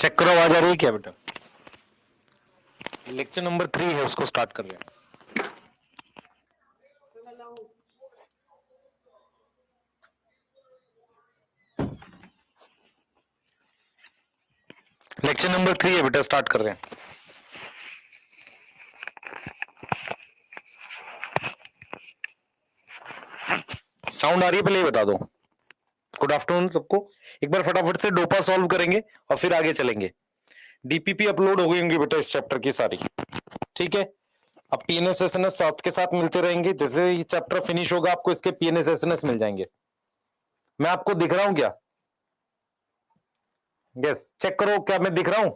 Check करो आवाज आ रही है क्या बेटा? लेक्चर नंबर 3 है, उसको स्टार्ट कर रहे हैं। लेक्चर नंबर 3 है बेटा, स्टार्ट कर रहे हैं। साउंड आ रही है? पहले ये बता दो। गुड आफ्टरनून सबको। एक बार फटाफट से डोपा सॉल्व करेंगे और फिर आगे चलेंगे। डीपीपी अपलोड हो गई होंगी बेटा इस चैप्टर की सारी, ठीक है। अब पीएनएस एसएनएस साथ के साथ मिलते रहेंगे। जैसे ये चैप्टर फिनिश होगा आपको इसके पीएनएस एसएनएस मिल जाएंगे। मैं आपको दिख रहा हूं क्या? यस, चेक करो क्या मैं दिख रहा हूं।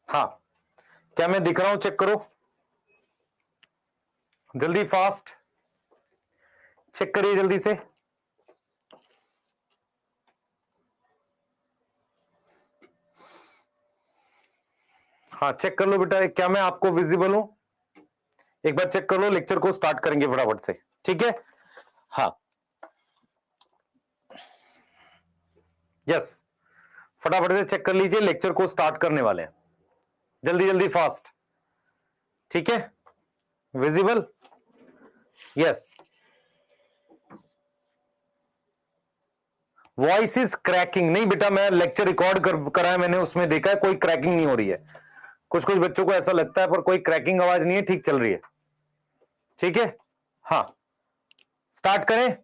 हाँ, क्या मैं दिख रहा हूं? चेक करो जल्दी, फास्ट चेक करिए जल्दी से। हाँ चेक कर लो बेटा, क्या मैं आपको विजिबल हूं? एक बार चेक कर लो। लेक्चर को स्टार्ट करेंगे फटाफट से, ठीक है। हाँ यस, फटाफट से चेक कर लीजिए। लेक्चर को स्टार्ट करने वाले हैं, जल्दी जल्दी फास्ट, ठीक है। Visible? Yes. Voice is cracking? नहीं बेटा, मैं लेक्चर रिकॉर्ड करा है मैंने, उसमें देखा है कोई क्रैकिंग नहीं हो रही है। कुछ कुछ बच्चों को ऐसा लगता है, पर कोई क्रैकिंग आवाज नहीं है, ठीक चल रही है, ठीक है। हाँ स्टार्ट करें,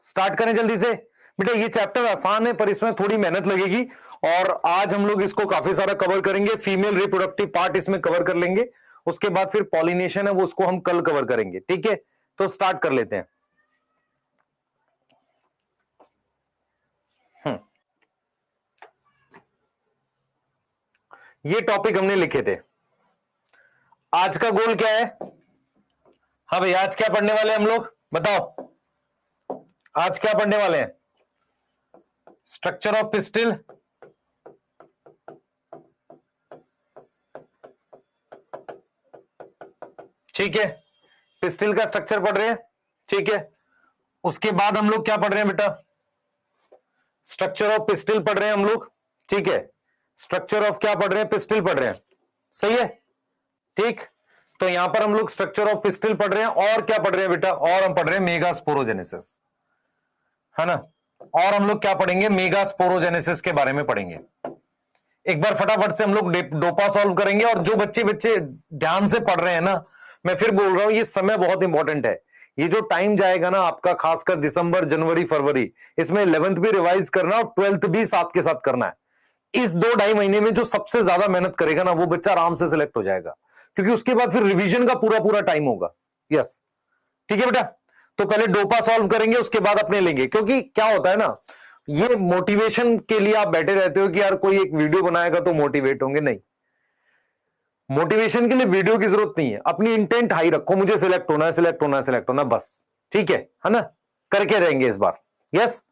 स्टार्ट करें जल्दी से। बेटा ये चैप्टर आसान है पर इसमें थोड़ी मेहनत लगेगी, और आज हम लोग इसको काफी सारा कवर करेंगे। फीमेल रिप्रोडक्टिव पार्ट इसमें कवर कर लेंगे, उसके बाद फिर पॉलिनेशन है वो उसको हम कल कवर करेंगे, ठीक है। तो स्टार्ट कर लेते हैं। ये टॉपिक हमने लिखे थे। आज का गोल क्या है? हाँ भाई, आज क्या पढ़ने वाले हम लोग बताओ? आज क्या पढ़ने वाले हैं? स्ट्रक्चर ऑफ पिस्टिल, ठीक है। पिस्टिल का स्ट्रक्चर पढ़ रहे हैं, ठीक है। उसके बाद हम लोग क्या पढ़ रहे हैं बेटा? स्ट्रक्चर ऑफ पिस्टिल पढ़ रहे हैं हम लोग, ठीक है। स्ट्रक्चर ऑफ क्या पढ़ रहे हैं? पिस्टिल पढ़ रहे हैं, सही है, ठीक। तो यहां पर हम लोग स्ट्रक्चर ऑफ पिस्टिल पढ़ रहे हैं, और क्या पढ़ रहे हैं बेटा? और हम पढ़ रहे हैं मेगास्पोरोजेनेसिस, है ना। और हम लोग क्या पढ़ेंगे? मेगास्पोरोजेनेसिस के बारे में पढ़ेंगे। एक बार फटाफट से हम लोग डोपा सॉल्व करेंगे। और जो बच्चे बच्चे ध्यान से पढ़ रहे हैं ना, मैं फिर बोल रहा हूं, ये समय बहुत इंपॉर्टेंट है। ये जो टाइम जाएगा ना आपका, खासकर दिसंबर, जनवरी, फरवरी, इसमें 11th भी रिवाइज करना और 12th भी साथ के साथ करना है। इस 2-2.5 महीने में जो सबसे ज्यादा मेहनत करेगा ना, वो बच्चा आराम से सिलेक्ट हो जाएगा, क्योंकि उसके बाद फिर रिवीजन का पूरा पूरा टाइम होगा। यस, ठीक है बेटा। तो पहले डोपा सॉल्व करेंगे, उसके बाद अपने लेंगे। क्योंकि क्या होता है ना, ये मोटिवेशन के लिए आप बैठे रहते हो कि यार कोई एक वीडियो बनाएगा तो मोटिवेट होंगे, नहीं। मोटिवेशन के लिए वीडियो की जरूरत नहीं है। अपनी इंटेंट हाई रखो, मुझे सिलेक्ट होना है, सिलेक्ट होना है, सिलेक्ट होना, बस, ठीक है ना। करके रहेंगे इस बार। यस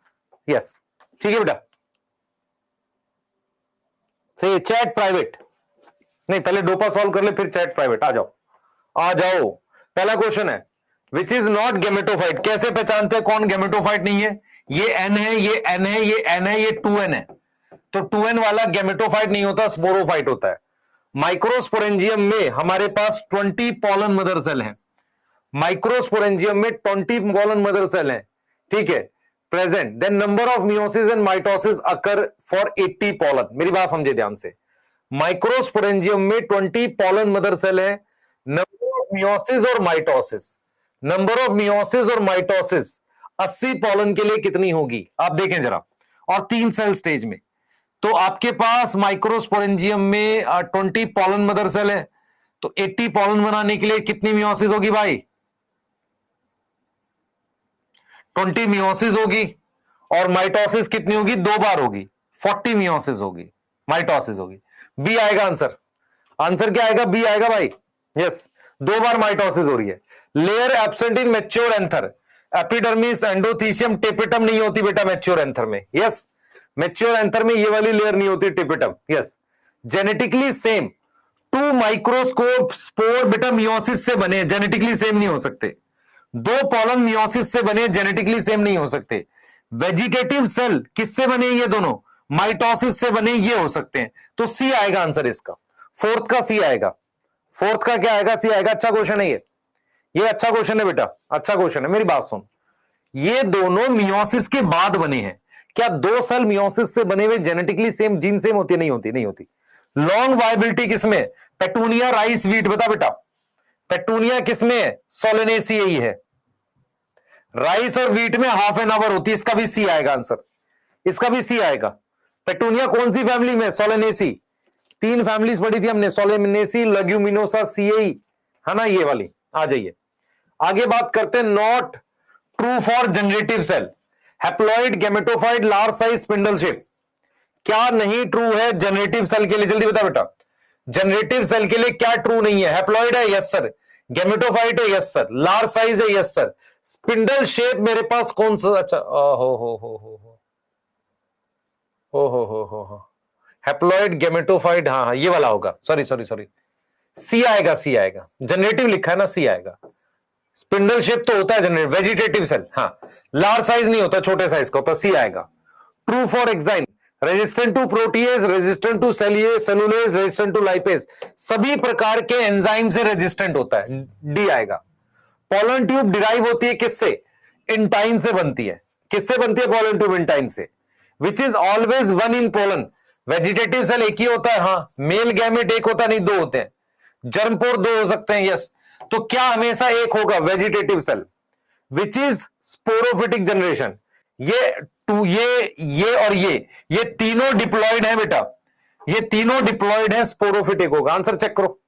यस, ठीक है बेटा। सही, चैट प्राइवेट नहीं, पहले डोपा सॉल्व कर ले फिर चैट प्राइवेट। आ जाओ आ जाओ। पहला क्वेश्चन है, विच इज नॉट गेमेटोफाइट। कैसे पहचानते हैं कौन गेमेटोफाइट नहीं है? ये एन है, ये एन है, ये एन है, ये 2n है। तो 2n वाला गेमेटोफाइट नहीं होता, स्पोरोफाइट होता है। माइक्रोस्पोरेंजियम में हमारे पास 20 पॉलन मदर सेल है। माइक्रोस्पोरेंजियम में 20 पॉलन मदर सेल है, ठीक है, present. Then number of meiosis and mitosis occur for 80 pollen. मेरी बात समझे ध्यान से। माइक्रोस्पोरेंजियम में 20 पॉलन मदर सेल है। नंबर ऑफ मियोसिस और माइटोसिस, नंबर ऑफ मियोसिस और माइटोसिस 80 पॉलन के लिए कितनी होगी आप देखें जरा। और 3 सेल स्टेज में, तो आपके पास माइक्रोस्पोरेंजियम में 20 पॉलन मदर सेल है, तो 80 पॉलन बनाने के लिए कितनी मियोसिस होगी भाई? 20 मियोसिस होगी। और माइटोसिस कितनी होगी? 2 बार होगी, 40 मियोसिस होगी, माइटोसिस होगी। बी आएगा आंसर। आंसर क्या आएगा? बी आएगा भाई। यस, 2 बार माइटोसिस हो रही है। Layer absent in mature anther, epidermis, endothecium, tapetum नहीं होती बेटा मैच्योर एंथर में। यस, मैच्योर एंथर में ये वाली लेयर नहीं होती, tapetum. Yes, genetically same 2 microscope spore बेटा मियोसिस से बने, जेनेटिकली सेम नहीं हो सकते। 2 पॉलन मियोसिस से बने, जेनेटिकली सेम नहीं हो सकते। वेजिटेटिव सेल किससे बने? ये दोनों माइटोसिस से बने ये हो सकते हैं, तो सी आएगा आंसर इसका, फोर्थ का सी आएगा। फोर्थ का क्या आएगा? सी आएगा। अच्छा क्वेश्चन है ये अच्छा क्वेश्चन है बेटा, अच्छा क्वेश्चन है। मेरी बात सुन, ये दोनों मियोसिस के बाद बने हैं। क्या दो सेल मियोसिस से बने हुए जेनेटिकली सेम जीन सेम होती है? नहीं होती, नहीं होती। लॉन्ग वायबिलिटी किसमें? Petunia, rice, wheat. बता बेटा, पेटूनिया किसमें है? सोलेनेसियाई है। राइस और व्हीट में हाफ एन आवर होती है। इसका भी सी आएगा आंसर, इसका भी सी आएगा। पेटूनिया कौन सी फैमिली में? सोलेनेसी। तीन फैमिलीज पढ़ी थी हमने, सोलेनेसी, लेग्यूमिनोसा, सीएई, है ना, ये वाली। आ जाइए आगे बात करते हैं। Not true for generative cell, haploid, gametophyte, large size, spindle shape. क्या नहीं ट्रू है जनरेटिव सेल के लिए? जल्दी बता बेटा, जनरेटिव सेल के लिए क्या ट्रू नहीं है? हैप्लॉइड है, यस सर। गैमेटोफाइट है, यस सर। लार्ज साइज है, यस सर। स्पिंडल शेप मेरे पास कौन सा? अच्छा, हो हैप्लॉइड, गैमेटोफाइट, हाँ हाँ ये वाला होगा। सॉरी सॉरी सॉरी, सी आएगा, सी आएगा। जनरेटिव लिखा है ना, सी आएगा। स्पिंडल शेप तो होता है जनरेटिव, वेजिटेटिव सेल। हाँ, लार्ज साइज नहीं होता, छोटे साइज का होता, सी आएगा। True for exine, resistant to protease, resistant to cellulase, resistant to lipase, सभी प्रकार के एंजाइम से रेजिस्टेंट होता है, डी आएगा। पोलन ट्यूब डिराइव होती है किससे? इंटाइन से बनती है। किससे बनती है पोलन ट्यूब? इंटाइन से। Which is always one in pollen, vegetative cell एक ही होता है, हाँ। मेल गैमेट एक होता है, नहीं दो होते हैं। जर्मपोर दो हो सकते हैं, यस। तो क्या हमेशा एक होगा? Vegetative cell. Which is sporophytic generation, ये टू, ये और ये तीनों डिप्लॉयड है बेटा, ये तीनों डिप्लॉयड है, स्पोरोफिटिक होगा। आंसर चेक करो,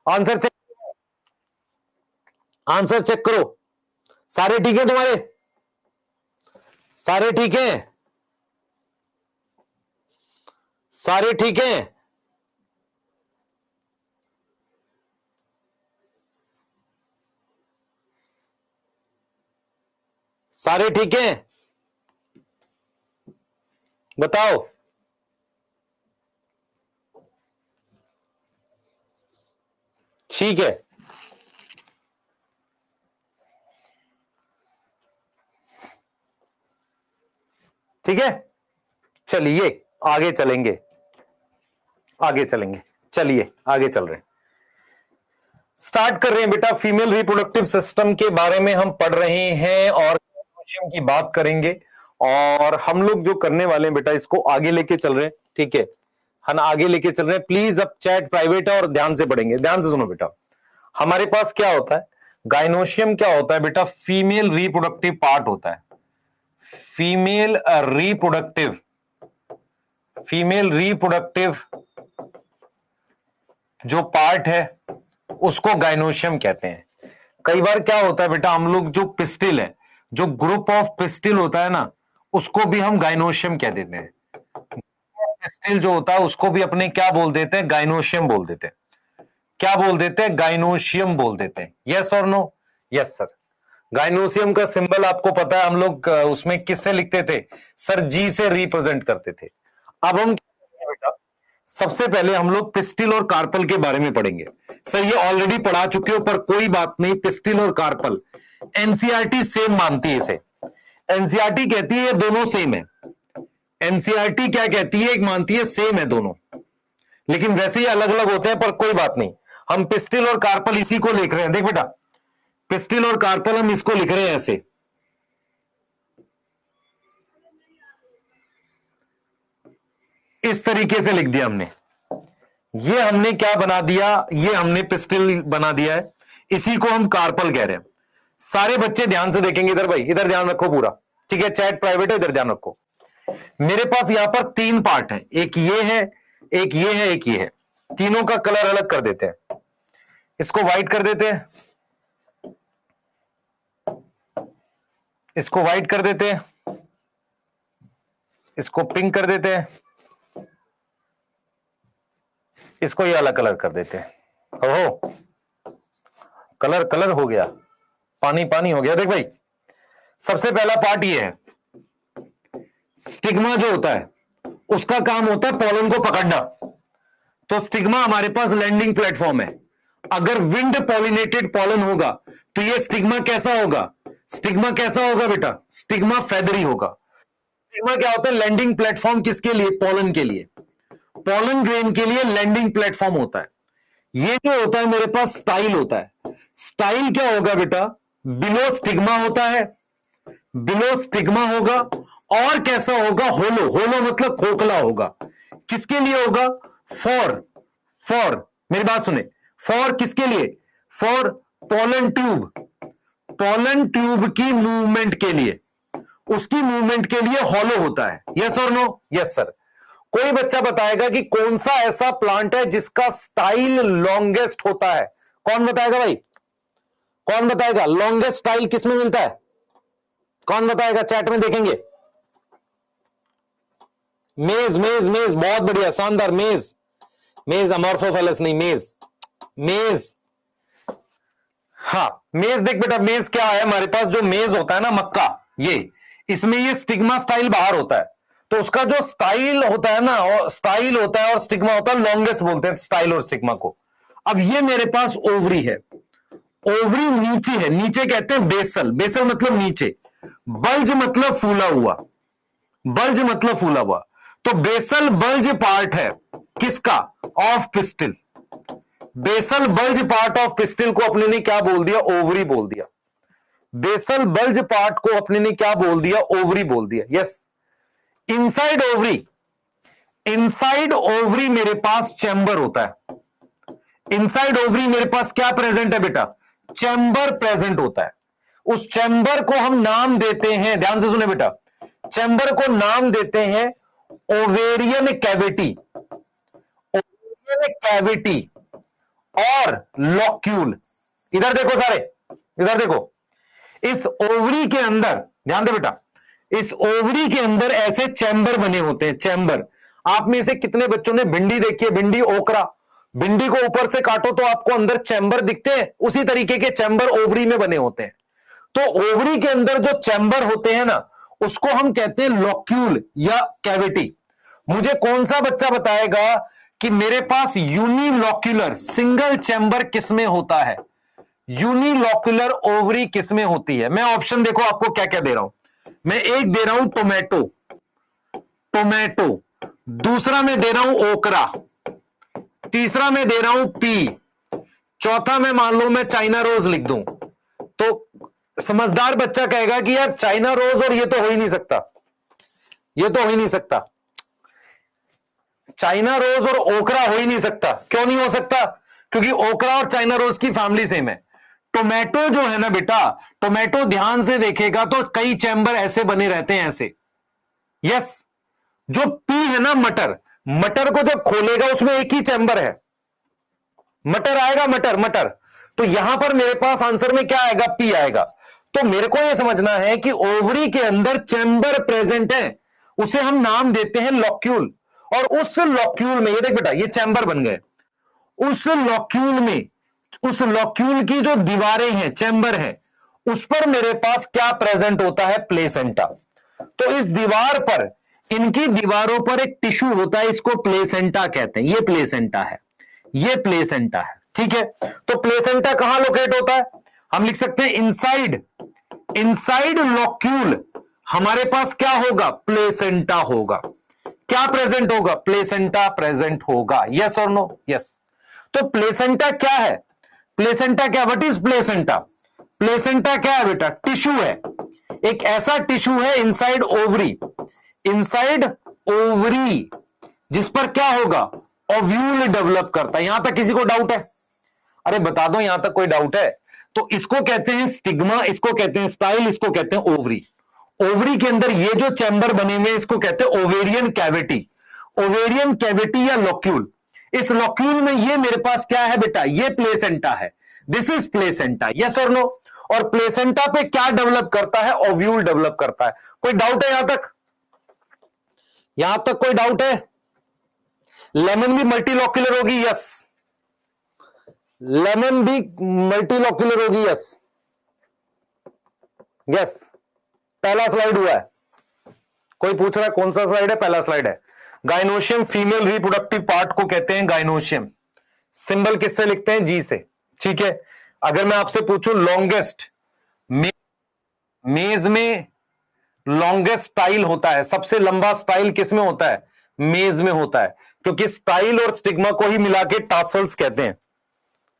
आंसर चेक, आंसर चेक करो। सारे ठीक है तुम्हारे? सारे ठीक हैं? सारे ठीक हैं? सारे ठीक हैं? बताओ। ठीक है, ठीक है, चलिए आगे चलेंगे, आगे चलेंगे। चलिए आगे चल रहे हैं, स्टार्ट कर रहे हैं बेटा। फीमेल रिप्रोडक्टिव सिस्टम के बारे में हम पढ़ रहे हैं और की बात करेंगे। और हम लोग जो करने वाले हैं बेटा, इसको आगे लेके चल रहे हैं, ठीक है, हम आगे लेके चल रहे हैं। प्लीज अब चैट प्राइवेट है और ध्यान से पढ़ेंगे, ध्यान से सुनो बेटा। हमारे पास क्या होता है? गाइनोशियम क्या होता है बेटा? फीमेल रिप्रोडक्टिव पार्ट होता है। फीमेल रिप्रोडक्टिव, फीमेल रिप्रोडक्टिव जो पार्ट है उसको गाइनोशियम कहते हैं। कई बार क्या होता है बेटा, हम लोग जो पिस्टिल है, जो ग्रुप ऑफ पिस्टिल होता है ना, उसको भी हम गाइनोशियम कह देते हैं। पिस्टिल जो होता है उसको भी अपने क्या बोल देते हैं? गाइनोशियम बोल देते हैं। क्या बोल देते हैं? गाइनोशियम बोल देते हैं। यस और नो? Yes sir. गाइनोशियम का सिंबल आपको पता है, हम लोग उसमें किससे लिखते थे सर? जी से रिप्रेजेंट करते थे। अब हम बेटा सबसे पहले हम लोग पिस्टिल और कार्पल के बारे में पढ़ेंगे। सर ये ऑलरेडी पढ़ा चुके हो, पर कोई बात नहीं। पिस्टिल और कार्पल एनसीईआरटी सेम मानती है इसे। एनसीईआरटी कहती है ये दोनों सेम है। एनसीईआरटी क्या कहती है? एक मानती है सेम है दोनों, लेकिन वैसे ही अलग अलग होते हैं, पर कोई बात नहीं। हम पिस्टिल और कार्पल इसी को लिख रहे हैं। देख बेटा, पिस्टिल और कार्पल हम इसको लिख रहे हैं ऐसे, इस तरीके से लिख दिया हमने। ये हमने क्या बना दिया? ये हमने पिस्टिल बना दिया है, इसी को हम कार्पल कह रहे हैं। सारे बच्चे ध्यान से देखेंगे इधर, भाई इधर ध्यान रखो पूरा, ठीक है? चैट प्राइवेट है, इधर ध्यान रखो। मेरे पास यहां पर तीन पार्ट हैं, एक ये है, एक ये है, एक ये है। तीनों का कलर अलग कर देते हैं। इसको व्हाइट कर देते हैं, इसको व्हाइट कर देते हैं, इसको पिंक कर देते हैं, इसको ये अलग कलर कर देते हैं। ओहो, कलर कलर हो गया, पानी पानी हो गया। देख भाई, सबसे पहला पार्ट ये है, स्टिग्मा जो होता है उसका काम होता है पॉलन को पकड़ना। तो स्टिग्मा हमारे पास लैंडिंग प्लेटफॉर्म है। अगर विंड पॉलिनेटेड पॉलन होगा तो ये स्टिग्मा कैसा होगा? स्टिग्मा कैसा होगा बेटा? स्टिग्मा फेदरी होगा। स्टिग्मा क्या होता है? लैंडिंग प्लेटफॉर्म किसके लिए? पॉलन के लिए, पॉलन ग्रेन के लिए लैंडिंग प्लेटफॉर्म होता है। ये जो होता है मेरे पास स्टाइल होता है। स्टाइल क्या होगा बेटा? बिलो स्टिग्मा होता है, बिलो स्टिग्मा होगा। और कैसा होगा? होलो, होलो मतलब खोखला होगा। किसके लिए होगा? फॉर मेरी बात सुने, फॉर किसके लिए? For pollen tube, pollen tube की मूवमेंट के लिए, उसकी मूवमेंट के लिए हॉलो होता है। यस और नो? Yes sir. कोई बच्चा बताएगा कि कौन सा ऐसा प्लांट है जिसका स्टाइल लॉन्गेस्ट होता है? कौन बताएगा भाई? कौन बताएगा लॉन्गेस्ट स्टाइल किसमें मिलता है? कौन बताएगा? चैट में देखेंगे। मेज, मेज, मेज, बहुत बढ़िया, शानदार। मेज, मेज, अमॉर्फोफेलस नहीं, मेज, मेज। हाँ, मेज देख बेटा, मेज क्या है हमारे पास? जो मेज होता है ना, मक्का, ये इसमें ये स्टिग्मा स्टाइल बाहर होता है। तो उसका जो स्टाइल होता है ना, और स्टाइल होता है और स्टिग्मा होता है, लॉन्गेस्ट बोलते हैं स्टाइल और स्टिग्मा को। अब ये मेरे पास ओवरी है, ओवरी नीचे है, नीचे कहते हैं बेसल, बेसल मतलब नीचे, बल्ज मतलब फूला हुआ, बल्ज मतलब फूला हुआ। तो बेसल बल्ज पार्ट है किसका? Of pistil. Basal bulge part of pistil को अपने ने क्या बोल दिया? ओवरी बोल दिया। बेसल बल्ज पार्ट को अपने ने क्या बोल दिया? ओवरी बोल दिया। Yes. Inside ovary, inside ovary मेरे पास चैम्बर होता है। इनसाइड ओवरी मेरे पास क्या प्रेजेंट है बेटा? चैम्बर प्रेजेंट होता है। उस चैम्बर को हम नाम देते हैं, ध्यान से सुने बेटा, चैम्बर को नाम देते हैं ओवेरियन कैविटी, ओवेरियन कैविटी और लॉक्यूल। इधर देखो सारे, इधर देखो, इस ओवरी के अंदर, ध्यान दे बेटा, इस ओवरी के अंदर ऐसे चैम्बर बने होते हैं, चैम्बर। आप में से कितने बच्चों ने भिंडी देखी है? भिंडी, ओकरा, भिंडी को ऊपर से काटो तो आपको अंदर चैम्बर दिखते हैं, उसी तरीके के चैम्बर ओवरी में बने होते हैं। तो ओवरी के अंदर जो चैम्बर होते हैं ना, उसको हम कहते हैं लॉक्यूल या कैविटी। मुझे कौन सा बच्चा बताएगा कि मेरे पास यूनिलॉक्यूलर सिंगल चैम्बर किसमें होता है? यूनिलॉक्यूलर ओवरी किसमें होती है? मैं ऑप्शन देखो आपको क्या क्या दे रहा हूं। मैं एक दे रहा हूं टोमेटो, टोमेटो, दूसरा में दे रहा हूं ओकरा, तीसरा में दे रहा हूं पी, चौथा में मान लो मैं चाइना रोज लिख दूं, तो समझदार बच्चा कहेगा कि यार चाइना रोज और ये तो हो ही नहीं सकता, ये तो हो ही नहीं सकता, चाइना रोज और ओकरा हो ही नहीं सकता। क्यों नहीं हो सकता? क्योंकि ओकरा और चाइना रोज की फैमिली सेम है। टोमेटो जो है ना बेटा, टोमेटो ध्यान से देखेगा तो कई चैम्बर ऐसे बने रहते हैं, ऐसे। यस। जो पी है ना, मटर, मटर को जब खोलेगा उसमें एक ही चैम्बर है, मटर आएगा, मटर, मटर। तो यहां पर मेरे पास आंसर में क्या आएगा? पी आएगा। तो मेरे को यह समझना है कि ओवरी के अंदर चैम्बर प्रेजेंट है, उसे हम नाम देते हैं लॉक्यूल। और उस लॉक्यूल में, ये देख बेटा, ये चैम्बर बन गए। उस लॉक्यूल में, उस लॉक्यूल की जो दीवारें हैं, चैम्बर है, उस पर मेरे पास क्या प्रेजेंट होता है? प्लेसेंटा। तो इस दीवार पर, इनकी दीवारों पर एक टिश्यू होता है, इसको प्लेसेंटा कहते हैं। ये प्लेसेंटा है, ये प्लेसेंटा है, ठीक है। तो प्लेसेंटा कहां लोकेट होता है? हम लिख सकते हैं इनसाइड, इनसाइड लॉक्यूल हमारे पास क्या होगा? प्लेसेंटा होगा। क्या प्रेजेंट होगा? प्लेसेंटा प्रेजेंट होगा। यस और नो? यस। तो प्लेसेंटा क्या है? प्लेसेंटा क्या? What is placenta? प्लेसेंटा क्या है बेटा? टिश्यू है, एक ऐसा टिश्यू है इनसाइड ओवरी, इनसाइड ओवरी, जिस पर क्या होगा? ओव्यूल डेवलप करता है। यहां तक किसी को डाउट है? अरे बता दो, यहां तक कोई डाउट है? तो इसको कहते हैं स्टिग्मा, इसको कहते हैं स्टाइल, इसको कहते हैं ओवरी। ओवरी के अंदर ये जो चैम्बर बने हुए, इसको कहते हैं ओवेरियन कैविटी, ओवेरियन कैविटी या लॉक्यूल। इस लॉक्यूल में ये मेरे पास क्या है बेटा? ये प्लेसेंटा है। This is placenta. यस और नो? और प्लेसेंटा पे क्या डेवलप करता है? ओव्यूल डेवलप करता है। कोई डाउट है यहां तक? यहां तक कोई डाउट है? लेमन भी मल्टीलॉक्यूलर होगी? यस, लेमन भी मल्टीलॉक्यूलर होगी। Yes, yes. पहला स्लाइड हुआ है, कोई पूछ रहा है कौन सा स्लाइड है? पहला स्लाइड है। गाइनोशियम फीमेल रिप्रोडक्टिव पार्ट को कहते हैं गाइनोशियम। सिंबल किससे लिखते हैं? जी से, ठीक है। अगर मैं आपसे पूछूं लॉन्गेस्ट, मेज में लॉन्गेस्ट स्टाइल होता है, सबसे लंबा स्टाइल किसमें होता है? मेज में होता है, क्योंकि स्टाइल और स्टिग्मा को ही मिला के टासल्स कहते हैं।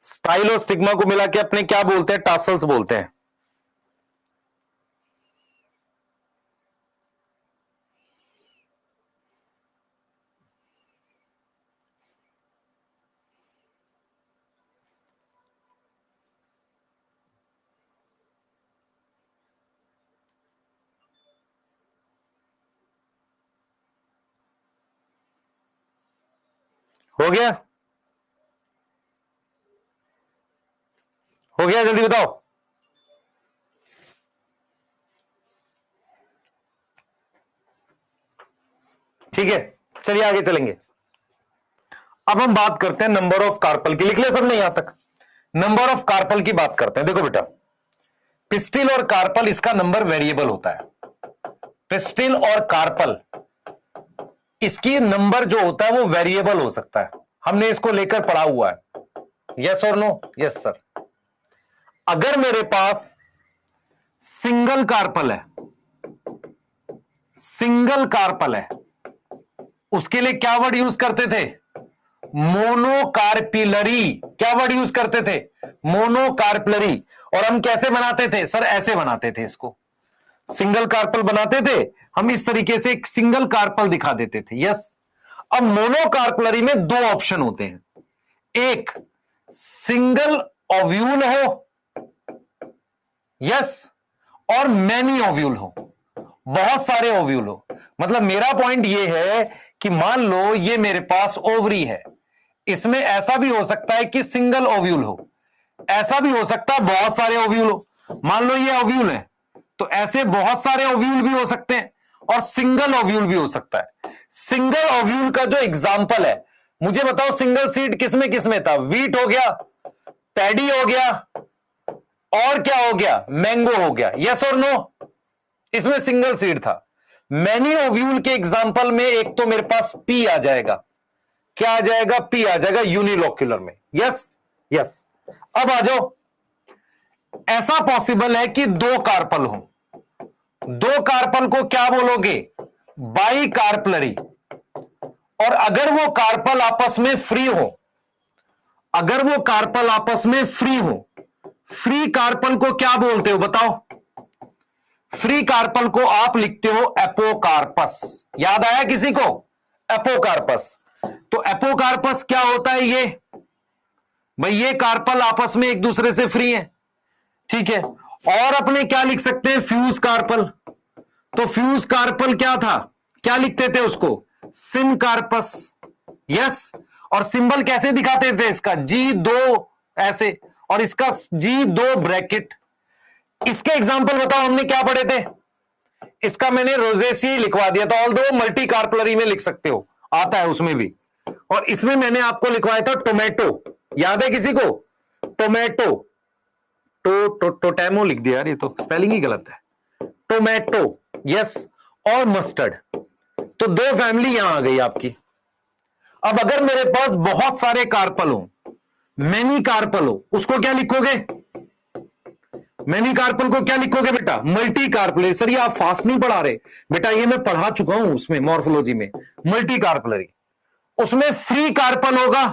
स्टाइल और स्टिग्मा को मिला के अपने क्या बोलते हैं? टासल्स बोलते हैं। हो गया? हो गया? जल्दी बताओ। ठीक है, चलिए आगे चलेंगे। अब हम बात करते हैं नंबर ऑफ कार्पल की। लिख ले सबने यहां तक? नंबर ऑफ कार्पल की बात करते हैं। देखो बेटा, पिस्टिल और कार्पल, इसका नंबर वेरिएबल होता है। पिस्टिल और कार्पल, इसकी नंबर जो होता है वो वेरिएबल हो सकता है। हमने इसको लेकर पढ़ा हुआ है। यस और नो? Yes sir. अगर मेरे पास सिंगल कार्पल है, सिंगल कार्पल है, उसके लिए क्या वर्ड यूज करते थे? मोनोकार्पिलरी। क्या वर्ड यूज करते थे? मोनोकार्पिलरी। और हम कैसे बनाते थे सर? ऐसे बनाते थे, इसको सिंगल कार्पल बनाते थे हम, इस तरीके से एक सिंगल कार्पल दिखा देते थे। यस। अब मोनोकार्पिलरी में दो ऑप्शन होते हैं, एक सिंगल ओव्यूल हो, यस, और मैनी ओव्यूल हो, बहुत सारे ओव्यूल हो। मतलब मेरा पॉइंट यह है कि मान लो ये मेरे पास ओवरी है, इसमें ऐसा भी हो सकता है कि सिंगल ओव्यूल हो, ऐसा भी हो सकता है बहुत सारे ओव्यूल हो। मान लो ये ओव्यूल है, तो ऐसे बहुत सारे ओव्यूल भी हो सकते हैं और सिंगल ओव्यूल भी हो सकता है। सिंगल ओव्यूल का जो एग्जांपल है, मुझे बताओ सिंगल सीड किसमें किसमें था? वीट हो गया, पैडी हो गया, और क्या हो गया? मैंगो हो गया। यस और नो? इसमें सिंगल सीड था। मैनी ओव्यूल के एग्जांपल में एक तो मेरे पास पी आ जाएगा। क्या आ जाएगा? पी आ जाएगा यूनिलोक्यूलर में। Yes yes. अब आ जाओ, ऐसा पॉसिबल है कि दो कार्पल हो, दो कार्पल को क्या बोलोगे? By carpellary. और अगर वो कार्पल आपस में फ्री हो, अगर वो कार्पल आपस में फ्री हो, फ्री कार्पल को क्या बोलते हो बताओ? फ्री कार्पल को आप लिखते हो एपोकार्पस। याद आया किसी को? एपोकार्पस। तो एपोकार्पस क्या होता है? ये भाई ये कार्पल आपस में एक दूसरे से फ्री है, ठीक है। और अपने क्या लिख सकते हैं? Fuse carpel. तो फ्यूज कार्पल क्या था? क्या लिखते थे उसको? Syncarpous. यस। और सिंबल कैसे दिखाते थे इसका? G2 ऐसे, और इसका G2 ब्रैकेट। इसके एग्जाम्पल बताओ, हमने क्या पढ़े थे? इसका मैंने रोजेसी लिखवा दिया था, ऑल्दो मल्टी कार्पलरी में लिख सकते हो, आता है उसमें भी। और इसमें मैंने आपको लिखवाया था टोमेटो। याद है किसी को? टोमेटो, टोटेमो लिख दिया यार, ये तो स्पेलिंग ही गलत है। टोमेटो, यस, और मस्टर्ड। तो दो फैमिली यहां आ गई आपकी। अब अगर मेरे पास बहुत सारे कार्पल हो, मैनी कार्पल हो, उसको क्या लिखोगे? मैनी कार्पल को क्या लिखोगे बेटा? Multi carpellary. सर ये आप फास्ट नहीं पढ़ा रहे बेटा, ये मैं पढ़ा चुका हूं उसमें मॉर्फोलॉजी में। मल्टी कार्पलरी, उसमें फ्री कार्पल होगा,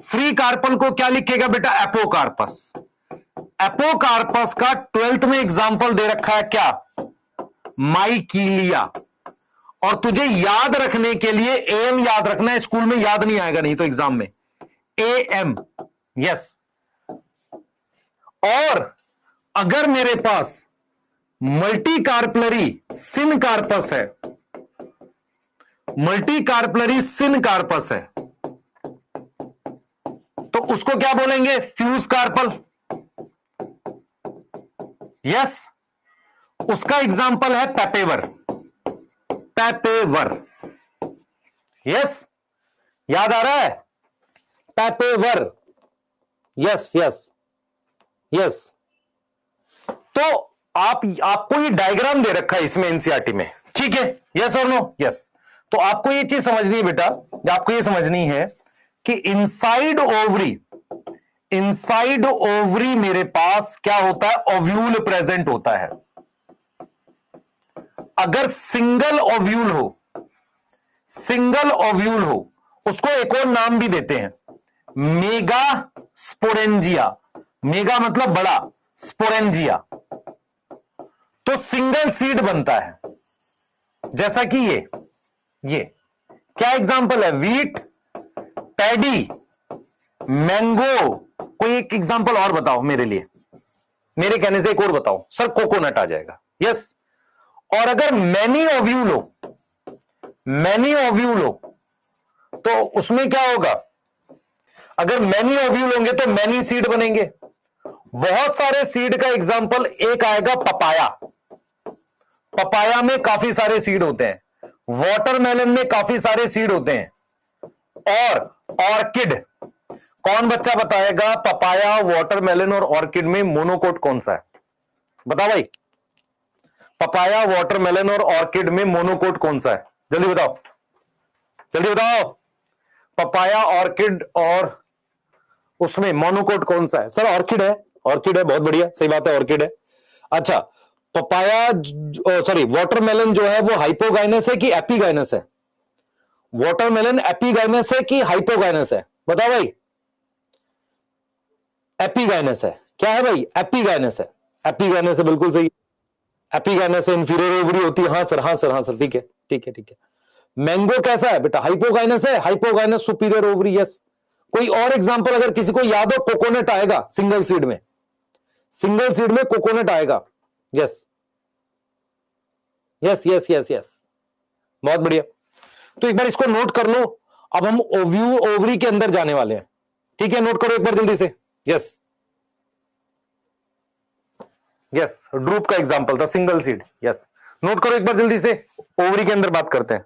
फ्री कार्पल को क्या लिखेगा बेटा? एपोकार्पस। एपोकार्पस का 12th में एग्जांपल दे रखा है क्या? माइकीलिया। और तुझे याद रखने के लिए एम याद रखना है, स्कूल में याद नहीं आएगा नहीं तो एग्जाम में। Um, yes. और अगर मेरे पास मल्टी कार्पलरी सिन कार्पस है, मल्टी कार्पलरी सिन कार्पस है, तो उसको क्या बोलेंगे? Fuse carpel. यस। उसका एग्जांपल है पैपेवर। पैपेवर, यस, याद आ रहा है? Papaver, yes yes yes. तो आपको ये डायग्राम दे रखा है इसमें एनसीईआरटी में, ठीक है? यस और नो? यस। तो आपको ये चीज समझनी है बेटा, आपको ये समझनी है कि इनसाइड ओवरी, इनसाइड ओवरी मेरे पास क्या होता है? ओव्यूल प्रेजेंट होता है। अगर सिंगल ओव्यूल हो, सिंगल ओव्यूल हो, उसको एक और नाम भी देते हैं, मेगा स्पोरेंजिया। मेगा मतलब बड़ा, स्पोरेंजिया। तो सिंगल सीड बनता है, जैसा कि ये क्या एग्जांपल है, वीट, पैडी, मैंगो। कोई एक एग्जांपल और बताओ मेरे लिए, मेरे कहने से एक और बताओ। सर कोकोनट आ जाएगा, यस। और अगर मैनी ओव्यूल हो, मैनी ओव्यूल हो, तो उसमें क्या होगा, अगर मैनी ओव्यूल होंगे तो मैनी सीड बनेंगे। बहुत सारे सीड का एग्जांपल एक आएगा, पपाया। पपाया में काफी सारे सीड होते हैं, वाटरमेलन में काफी सारे सीड होते हैं, और ऑर्किड। कौन बच्चा बताएगा पपाया, वाटरमेलन और ऑर्किड में मोनोकोट कौन सा है? बताओ भाई, पपाया, वाटरमेलन और ऑर्किड में मोनोकोट कौन सा है? जल्दी बताओ, जल्दी बताओ। पपाया, ऑर्किड और उसमें मोनोकोट कौन सा है? सर ऑर्किड है, ऑर्किड है, बहुत बढ़िया, सही बात है, ऑर्किड है। अच्छा, पपाया, सॉरी, वाटरमेलन जो है वो हाइपोगाइनस है कि एपिगाइनस है? वाटरमेलन एपिगाइनस है कि हाइपोगाइनस है? बताओ भाई। एपिगाइनस है। क्या है भाई? एपिगाइनस है। एपिगाइनस है, बिल्कुल सही। एपिगाइनस है, इंफीरियर ओवरी होती है। हाँ सर, हाँ सर, हाँ सर, ठीक है, ठीक है, ठीक है। मैंगो कैसा है बेटा? हाइपोगाइनस है, हाइपोगाइनस सुपीरियर ओवरी, यस। कोई और एग्जांपल अगर किसी को याद हो? कोकोनट आएगा सिंगल सीड में, सिंगल सीड में कोकोनट आएगा, yes, yes, yes, yes, yes, बहुत बढ़िया। तो एक बार इसको नोट कर लो। अब हम ओवरी के अंदर जाने वाले हैं, ठीक है? नोट करो एक बार जल्दी से, यस, यस, ड्रूप का एग्जांपल था, सिंगल सीड, यस। नोट करो एक बार जल्दी से, ओवरी के अंदर बात करते हैं।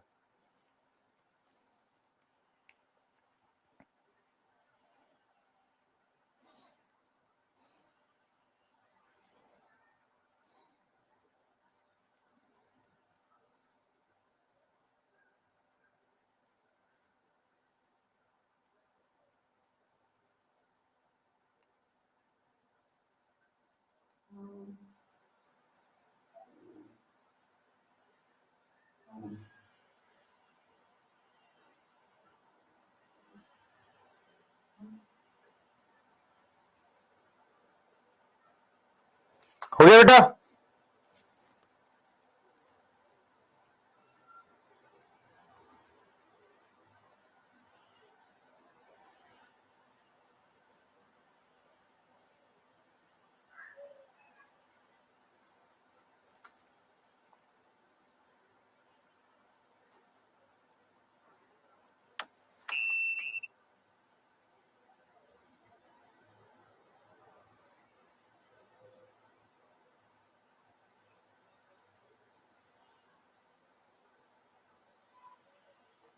हो गया बेटा?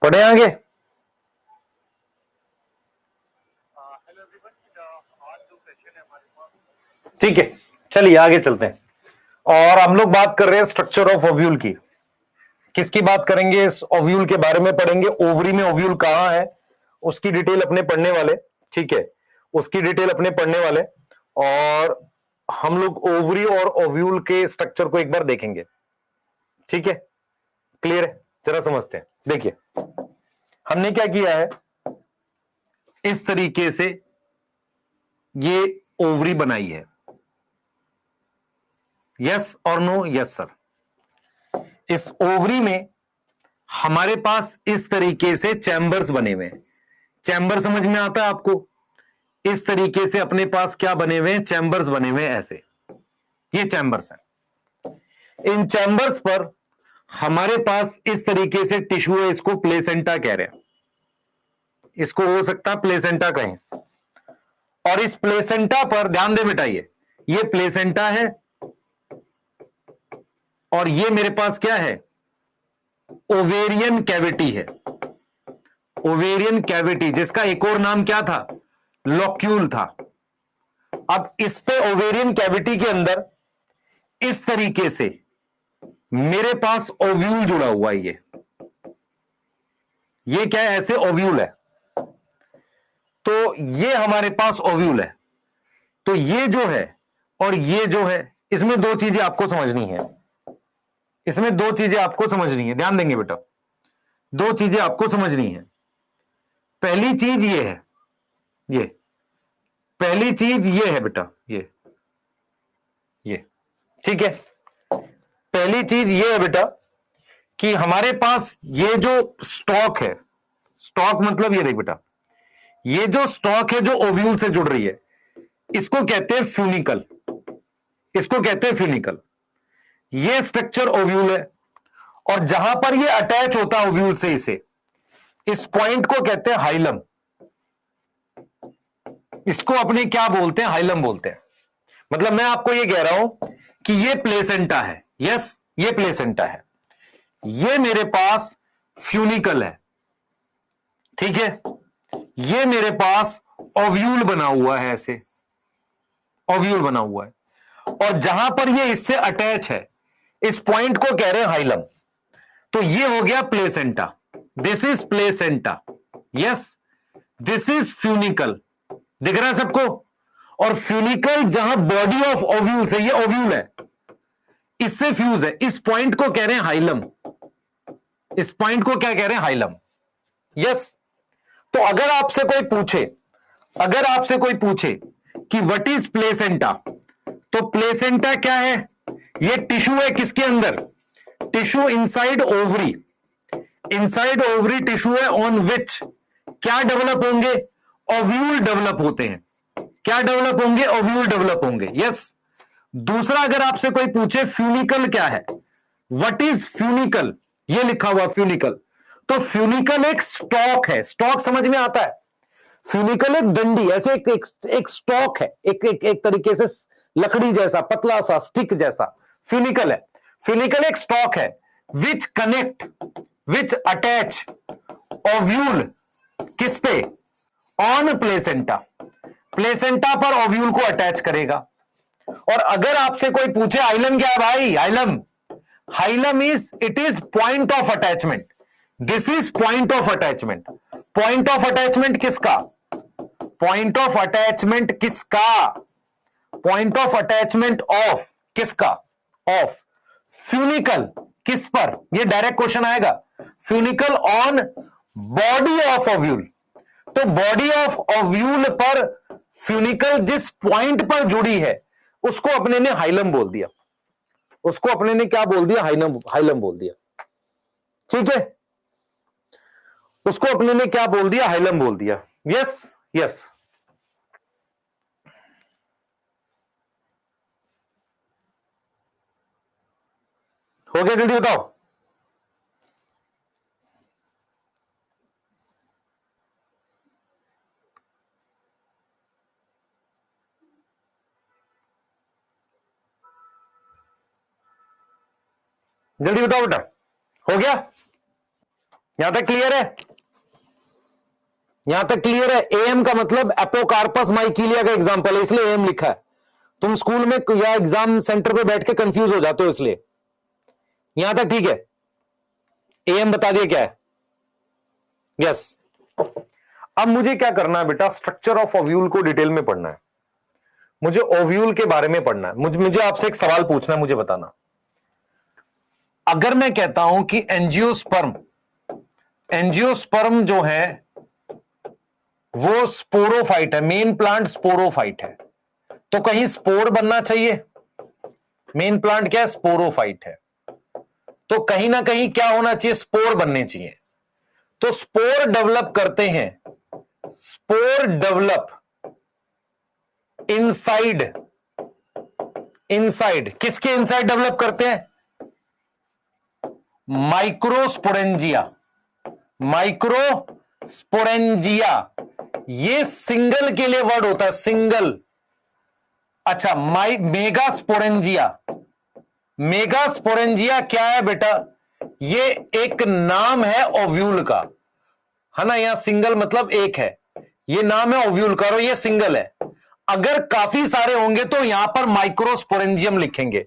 पढ़े आगे? ठीक है, चलिए आगे चलते हैं। और हम लोग बात कर रहे हैं स्ट्रक्चर ऑफ ओव्यूल की। किसकी बात करेंगे? इस ओव्यूल के बारे में पढ़ेंगे। ओवरी में ओव्यूल कहां है उसकी डिटेल अपने पढ़ने वाले, ठीक है? उसकी डिटेल अपने पढ़ने वाले। और हम लोग ओवरी और ओव्यूल के स्ट्रक्चर को एक बार देखेंगे, ठीक है? क्लियर है? जरा समझते हैं। देखिए, हमने क्या किया है, इस तरीके से ये ओवरी बनाई है, यस और नो? Yes sir. इस ओवरी में हमारे पास इस तरीके से चैम्बर्स बने हुए हैं। चैम्बर समझ में आता है आपको? इस तरीके से अपने पास क्या बने हुए हैं? चैम्बर्स बने हुए हैं, ऐसे। ये चैम्बर्स हैं। इन चैम्बर्स पर हमारे पास इस तरीके से टिश्यू है, इसको प्लेसेंटा कह रहे हैं। इसको हो सकता है प्लेसेंटा कहें। और इस प्लेसेंटा पर ध्यान दे बेटा, ये प्लेसेंटा है, और ये मेरे पास क्या है? ओवेरियन कैविटी है। ओवेरियन कैविटी, जिसका एक और नाम क्या था? लोक्यूल था। अब इस पे ओवेरियन कैविटी के अंदर इस तरीके से मेरे पास ओव्यूल जुड़ा हुआ है। ये क्या है? ऐसे ओव्यूल है। तो ये हमारे पास ओव्यूल है। तो ये जो है और ये जो है, इसमें दो चीजें आपको समझनी है। इसमें दो चीजें आपको समझनी है, ध्यान देंगे बेटा, दो चीजें आपको समझनी है। पहली चीज ये है, ये पहली चीज ये है बेटा, ये ठीक है। पहली चीज ये है बेटा कि हमारे पास ये जो स्टॉक है, स्टॉक मतलब ये देख बेटा, ये जो स्टॉक है जो ओव्यूल से जुड़ रही है, इसको कहते हैं फ्यूनिकल, इसको कहते हैं फ्यूनिकल। ये स्ट्रक्चर ओव्यूल है, और जहां पर ये अटैच होता है ओव्यूल से इसे, इस पॉइंट को कहते हैं हाइलम। इसको अपने क्या बोलते हैं, हाइलम बोलते हैं। मतलब मैं आपको ये कह रहा हूं कि ये प्लेसेंटा है, यस ये प्लेसेंटा है, ये मेरे पास फ्यूनिकल है, ठीक है। ये मेरे पास ओव्यूल बना हुआ है, ऐसे ओव्यूल बना हुआ है, और जहां पर ये इससे अटैच है, इस पॉइंट को कह रहे हैं हाइलम। तो ये हो गया placenta, this is placenta, yes this is funicle, दिख रहा है सबको। और फ्यूनिकल जहां बॉडी ऑफ ओव्यूल से, ये ओव्यूल है, इससे फ्यूज है, इस पॉइंट को कह रहे हैं हाइलम, इस पॉइंट को क्या कह रहे हैं, हाइलम, यस। तो अगर आपसे कोई पूछे, अगर आपसे कोई पूछे कि व्हाट इज प्लेसेंटा, तो प्लेसेंटा क्या है, ये टिश्यू है किसके अंदर, tissue inside ovary, inside ovary tissue है, ऑन विच क्या डेवलप होंगे, ओव्यूल डेवलप होते हैं। क्या डेवलप होंगे, ओव्यूल डेवलप होंगे, यस। दूसरा अगर आपसे कोई पूछे फ्यूनिकल क्या है, व्हाट इज फ्यूनिकल, ये लिखा हुआ फ्यूनिकल, तो फ्यूनिकल एक स्टॉक है, स्टॉक समझ में आता है, फ्यूनिकल एक डंडी, ऐसे एक स्टॉक है, एक तरीके से लकड़ी जैसा, पतला सा स्टिक जैसा फ्यूनिकल है। फ्यूनिकल एक स्टॉक है which connect, which attach ovule किस पे, ऑन प्लेसेंटा, प्लेसेंटा पर ओव्यूल को अटैच करेगा। और अगर आपसे कोई पूछे हाइलम क्या है भाई, hilum, hilum is, it is point of attachment, this is point of attachment. Point of attachment किसका, पॉइंट ऑफ अटैचमेंट किसका, पॉइंट ऑफ अटैचमेंट ऑफ किसका, ऑफ फ्यूनिकल, किस पर, ये डायरेक्ट क्वेश्चन आएगा, funicle on body of ovule. तो body of ovule पर funicle जिस पॉइंट पर जुड़ी है, उसको अपने ने हाइलम बोल दिया, उसको अपने ने क्या बोल दिया, हाइलम, हाइलम बोल दिया, ठीक है। उसको अपने ने क्या बोल दिया, हाइलम बोल दिया, यस यस। हो गया, जल्दी बताओ। जल्दी बताओ बेटा, हो गया, यहां तक क्लियर है, यहां तक क्लियर है। एम का मतलब एपोकार्पस माइकिलिया का एग्जांपल है, इसलिए एम लिखा है। तुम स्कूल में या एग्जाम सेंटर पे बैठ के कंफ्यूज हो जाते हो, इसलिए। यहां तक ठीक है, एम बता दिया क्या है, यस। अब मुझे क्या करना है बेटा, स्ट्रक्चर ऑफ ओव्यूल को डिटेल में पढ़ना है, मुझे ओव्यूल के बारे में पढ़ना है। मुझे आपसे एक सवाल पूछना है, मुझे बताना। अगर मैं कहता हूं कि एंजियोस्पर्म, एंजियोस्पर्म जो है वो स्पोरोफाइट है, मेन प्लांट स्पोरोफाइट है, तो कहीं स्पोर बनना चाहिए, मेन प्लांट क्या है, स्पोरोफाइट है, तो कहीं ना कहीं क्या होना चाहिए, स्पोर बनने चाहिए। तो स्पोर डेवलप करते हैं, स्पोर डेवलप इनसाइड, इनसाइड किसके इनसाइड डेवलप करते हैं, माइक्रोस्पोरेंजिया, माइक्रोस्पोरेंजिया, ये सिंगल के लिए वर्ड होता है, सिंगल। अच्छा, मेगास्पोरेंजिया, मेगास्पोरेंजिया क्या है बेटा, ये एक नाम है ओव्यूल का, है ना, यहां सिंगल मतलब एक है, ये नाम है ओव्यूल का, और ये सिंगल है। अगर काफी सारे होंगे तो यहां पर माइक्रोस्पोरेंजियम लिखेंगे।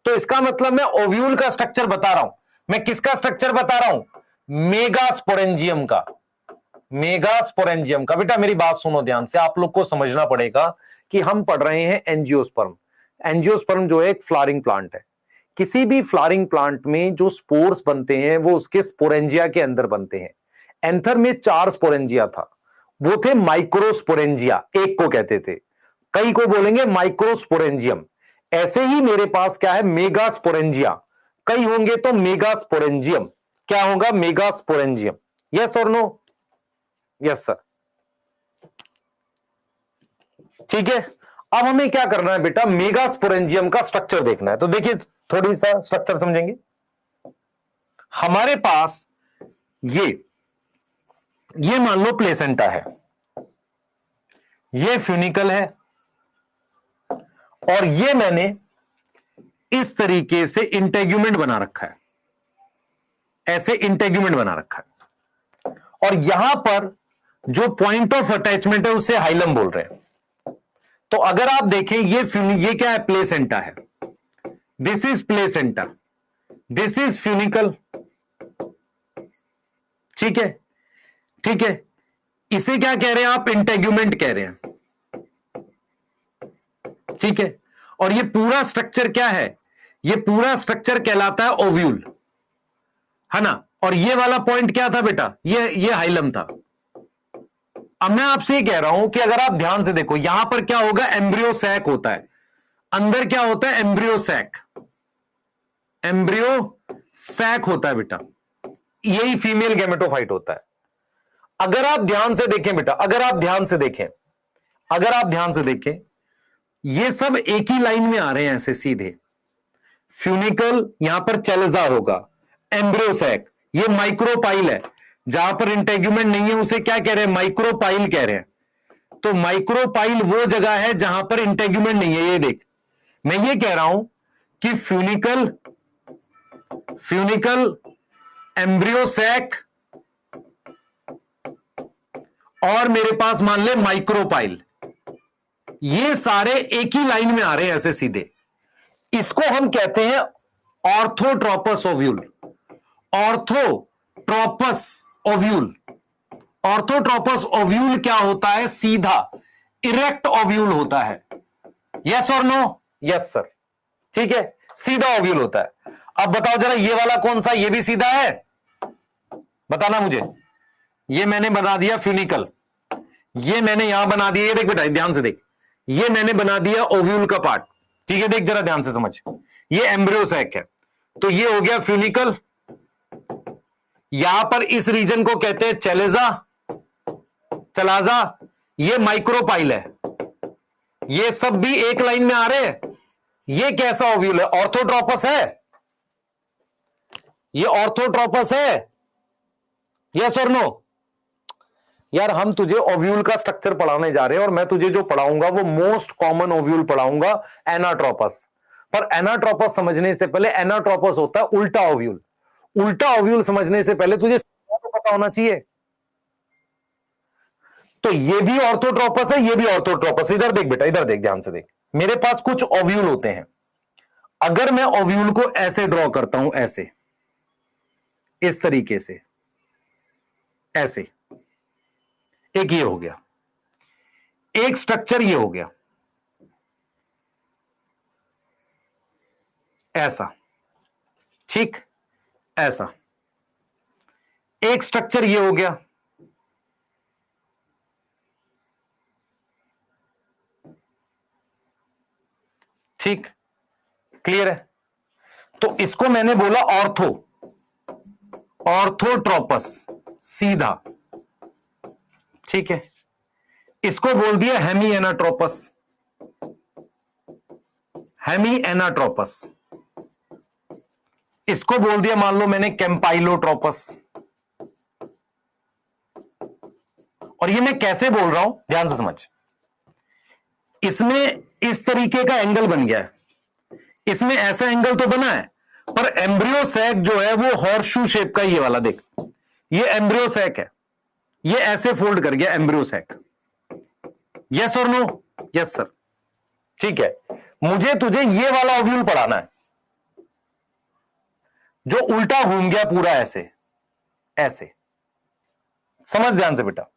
तो इसका मतलब मैं ओव्यूल का स्ट्रक्चर बता रहा हूं, मैं किसका स्ट्रक्चर बता रहा हूं, मेगास्पोरेंजियम का, मेगास्पोरेंजियम का। बेटा मेरी बात सुनो ध्यान से, आप लोग को समझना पड़ेगा कि हम पढ़ रहे हैं एंजियोस्पर्म। एंजियोस्पर्म जो है एक फ्लावरिंग प्लांट है, किसी भी फ्लावरिंग प्लांट में जो स्पोर्स बनते हैं वो उसके स्पोरेंजिया के अंदर बनते हैं। एंथर में 4 स्पोरेंजिया था, वो थे माइक्रोस्पोरेंजिया, एक को कहते थे, कई को बोलेंगे माइक्रोस्पोरेंजियम। ऐसे ही मेरे पास क्या है, मेगास्पोरेंजिया, कई होंगे तो मेगास्पोरेंजियम। क्या होगा, मेगास्पोरेंजियम। यस और नो? Yes sir. ठीक है, अब हमें क्या करना है बेटा, मेगास्पोरेंजियम का स्ट्रक्चर देखना है। तो देखिए थोड़ी सा स्ट्रक्चर समझेंगे। हमारे पास ये मान लो प्लेसेंटा है, ये फ्यूनिकल है, और ये मैंने इस तरीके से इंटेग्यूमेंट बना रखा है, ऐसे इंटेग्यूमेंट बना रखा है, और यहां पर जो पॉइंट ऑफ अटैचमेंट है उसे हाइलम बोल रहे हैं। तो अगर आप देखें ये क्या है, प्लेसेंटा है, this is placenta, this is funicle. ठीक है, ठीक है, इसे क्या कह रहे हैं आप, इंटेग्यूमेंट कह रहे हैं। ठीक है, और ये पूरा स्ट्रक्चर क्या है, ये पूरा स्ट्रक्चर कहलाता है ओव्यूल, है ना। और ये वाला पॉइंट क्या था बेटा, ये हाइलम था। अब मैं आपसे ये कह रहा हूं कि अगर आप ध्यान से देखो, यहां पर क्या होगा, एम्ब्रियो सैक होता है, अंदर क्या होता है, एम्ब्रियो सैक, एम्ब्रियो सैक होता है बेटा, यही फीमेल गैमेटोफाइट होता है। अगर आप ध्यान से देखें बेटा, अगर आप ध्यान से देखें, अगर आप ध्यान से देखें, ये सब एक ही लाइन में आ रहे हैं ऐसे सीधे। फ्यूनिकल, यहां पर चेलेजा होगा, एम्ब्रियो सैक, ये माइक्रोपाइल है, जहां पर इंटेग्यूमेंट नहीं है उसे क्या कह रहे हैं, माइक्रोपाइल कह रहे हैं। तो माइक्रोपाइल वो जगह है जहां पर इंटेग्यूमेंट नहीं है। ये देख, मैं ये कह रहा हूं कि फ्यूनिकल, फ्यूनिकल, एम्ब्रियो सैक, और मेरे पास मान ले माइक्रोपाइल, ये सारे एक ही लाइन में आ रहे हैं ऐसे सीधे। इसको हम कहते हैं orthotropous ovule, orthotropous ovule. Orthotropous ovule क्या होता है, सीधा इरेक्ट ओव्यूल होता है। यस और नो? Yes sir. ठीक है, सीधा ओव्यूल होता है। अब बताओ जरा, ये वाला कौन सा, ये भी सीधा है, बताना मुझे। ये मैंने बना दिया फ्यूनिकल, ये मैंने यहां बना दिया, ये देख बेटा ध्यान से देख, ये मैंने बना दिया ओव्यूल का पार्ट। ठीक है, देख जरा ध्यान से समझ, ये एम्ब्रियो सैक है, तो ये हो गया फ्यूनिकल। यहां पर इस रीजन को कहते हैं चेलेजा, चलाजा, ये माइक्रोपाइल है। ये सब भी एक लाइन में आ रहे हैं। ये कैसा ओव्यूल है, ऑर्थोट्रोपस है, ये ऑर्थोट्रोपस है। यस और नो? यार हम तुझे ओव्यूल का स्ट्रक्चर पढ़ाने जा रहे हैं, और मैं तुझे जो पढ़ाऊंगा वो मोस्ट कॉमन ओव्यूल पढ़ाऊंगा, एनाट्रोपस। पर एनाट्रोपस समझने से पहले, एनाट्रोपस होता है उल्टा ओव्यूल, उल्टा ओव्यूल समझने से पहले तुझे तो पता होना चाहिए। तो ये भी ऑर्थोट्रोपस है, ये भी ऑर्थोट्रोपस। इधर देख बेटा, इधर देख, ध्यान से देख, मेरे पास कुछ ओव्यूल होते हैं। अगर मैं ओव्यूल को ऐसे ड्रॉ करता हूं, ऐसे, इस तरीके से, ऐसे, एक ये हो गया, एक स्ट्रक्चर ये हो गया, ऐसा, ठीक, ऐसा, एक स्ट्रक्चर ये हो गया, ठीक, क्लियर है। तो इसको मैंने बोला ऑर्थो, ऑर्थोट्रोपस, सीधा, ठीक है। इसको बोल दिया हेमी एनाट्रोपस, हेमी एनाट्रोपस। इसको बोल दिया मान लो मैंने कैंपाइलोट्रोपस। और ये मैं कैसे बोल रहा हूं, ध्यान से समझ, इसमें इस तरीके का एंगल बन गया है, इसमें ऐसा एंगल तो बना है, पर एम्ब्रियो सैक जो है वो हॉर्सशू शेप का, ये वाला देख, ये एम्ब्रियो सैक है, ये ऐसे फोल्ड कर गया एम्ब्रियो सैक। यस और नो? Yes sir. ठीक है, मुझे तुझे ये वाला ओव्यूल पढ़ाना है जो उल्टा घूम गया पूरा, ऐसे, ऐसे, समझ ध्यान से बेटा,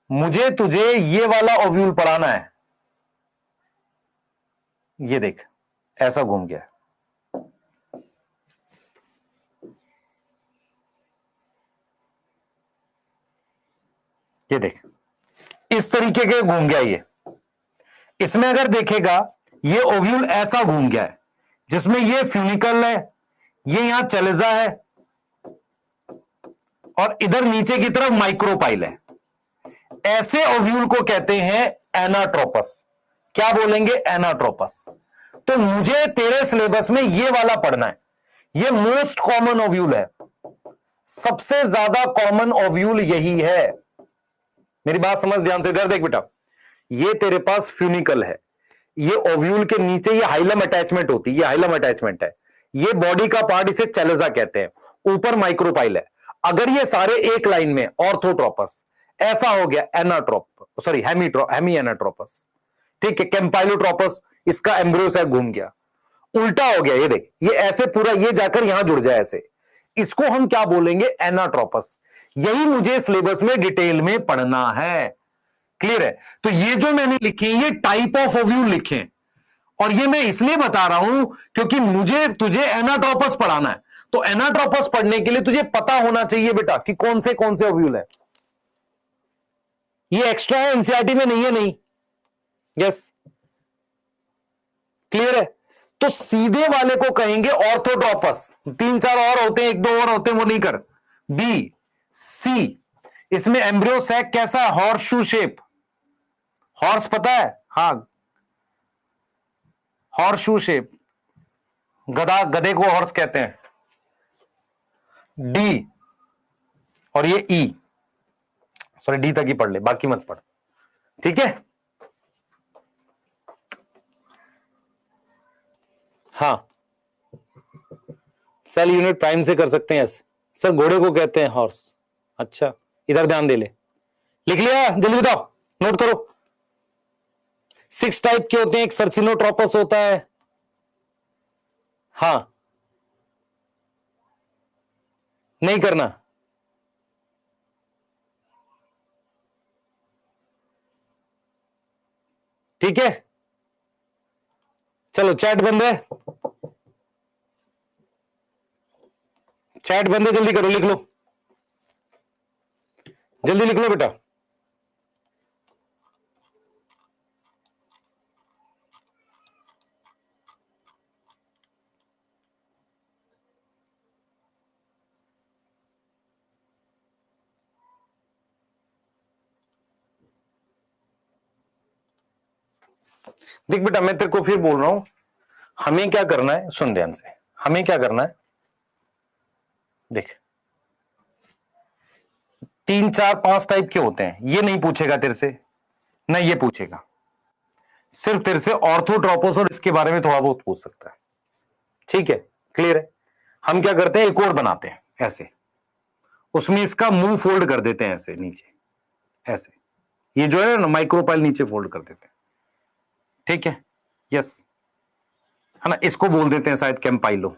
मुझे तुझे ये वाला ओव्यूल पढ़ाना है। ये देख, ऐसा घूम गया, ये देख इस तरीके के घूम गया ये। इसमें अगर देखेगा ये ओव्यूल ऐसा घूम गया है जिसमें ये फ्यूनिकल है, ये यहां चलेजा है और इधर नीचे की तरफ माइक्रोपाइल है। ऐसे ओव्यूल को कहते हैं एनाट्रोपस। क्या बोलेंगे? एनाट्रोपस। तो मुझे तेरे सिलेबस में ये वाला पढ़ना है। ये मोस्ट कॉमन ओव्यूल है, सबसे ज्यादा कॉमन ओव्यूल यही है। मेरी बात समझ ध्यान से। इधर देख बेटा, ये तेरे पास फ्यूनिकल है, ये ओव्यूल के नीचे ये हाइलम अटैचमेंट होती है, ये हाइलम अटैचमेंट है, ये बॉडी का पार्ट, इसे चेलेजा कहते हैं, ऊपर माइक्रोपाइल है। अगर ये सारे एक लाइन में ऑर्थोट्रोपस, ऐसा हो गया एनाट्रोप, सॉरी हेमी एनाट्रोपस, ठीक है। कैम्पाइलोट्रोपस, इसका एम्ब्रियो से घूम गया, उल्टा हो गया, ये देख, ये ऐसे पूरा ये जाकर यहां जुड़ जाए ऐसे, इसको हम क्या बोलेंगे? एनाट्रोपस। यही मुझे सिलेबस में डिटेल में पढ़ना है। क्लियर है? तो ये जो मैंने लिखे ये टाइप ऑफ ओव्यूल लिखे हैं, और ये मैं इसलिए बता रहा हूं क्योंकि मुझे तुझे एनाट्रोपस पढ़ाना है। तो एनाट्रोपस पढ़ने के लिए तुझे पता होना चाहिए बेटा कि कौन से ओव्यूल है। ये एक्स्ट्रा है, एनसीईआरटी में नहीं है, नहीं। यस, क्लियर है? तो सीधे वाले को कहेंगे ऑर्थोट्रोपस। 3-4 और होते हैं, 1-2 और होते हैं, वो नहीं कर। बी, सी, इसमें एम्ब्रियो सैक कैसा है? Horse shoe shape. हॉर्स पता है? हाँ, हॉर्स शू शेप, गधा, गधे को हॉर्स कहते हैं। डी, और ये ई, सॉरी डी तक ही पढ़ ले, बाकी मत पढ़, ठीक है? हाँ, सेल यूनिट प्राइम से कर सकते हैं। सर घोड़े को कहते हैं हॉर्स। अच्छा, इधर ध्यान दे ले। लिख लिया? जल्दी बताओ, नोट करो। 6 टाइप के होते हैं, एक सर्सिनोट्रोपस होता है। हाँ, नहीं करना? ठीक है, चलो चैट बंद है, चैट बंद है, जल्दी करो, लिख लो, जल्दी लिख लो बेटा। देख बेटा, मैं तेरे को फिर बोल रहा हूं, हमें क्या करना है, सुन ध्यान से, हमें क्या करना है। देख, 3-4-5 टाइप के होते हैं, ये नहीं पूछेगा तेरे से, ना ये पूछेगा, सिर्फ तेरे से ऑर्थोट्रोपस और इसके बारे में थोड़ा बहुत पूछ सकता है। ठीक है, क्लियर है? हम क्या करते हैं, एक और बनाते हैं ऐसे, उसमें इसका मुंह फोल्ड कर देते हैं ऐसे नीचे, ऐसे, ये जो है ना माइक्रोपाइल नीचे फोल्ड कर देते हैं। ठीक है, यस, है ना? इसको बोल देते हैं शायद कैम्पाइलो,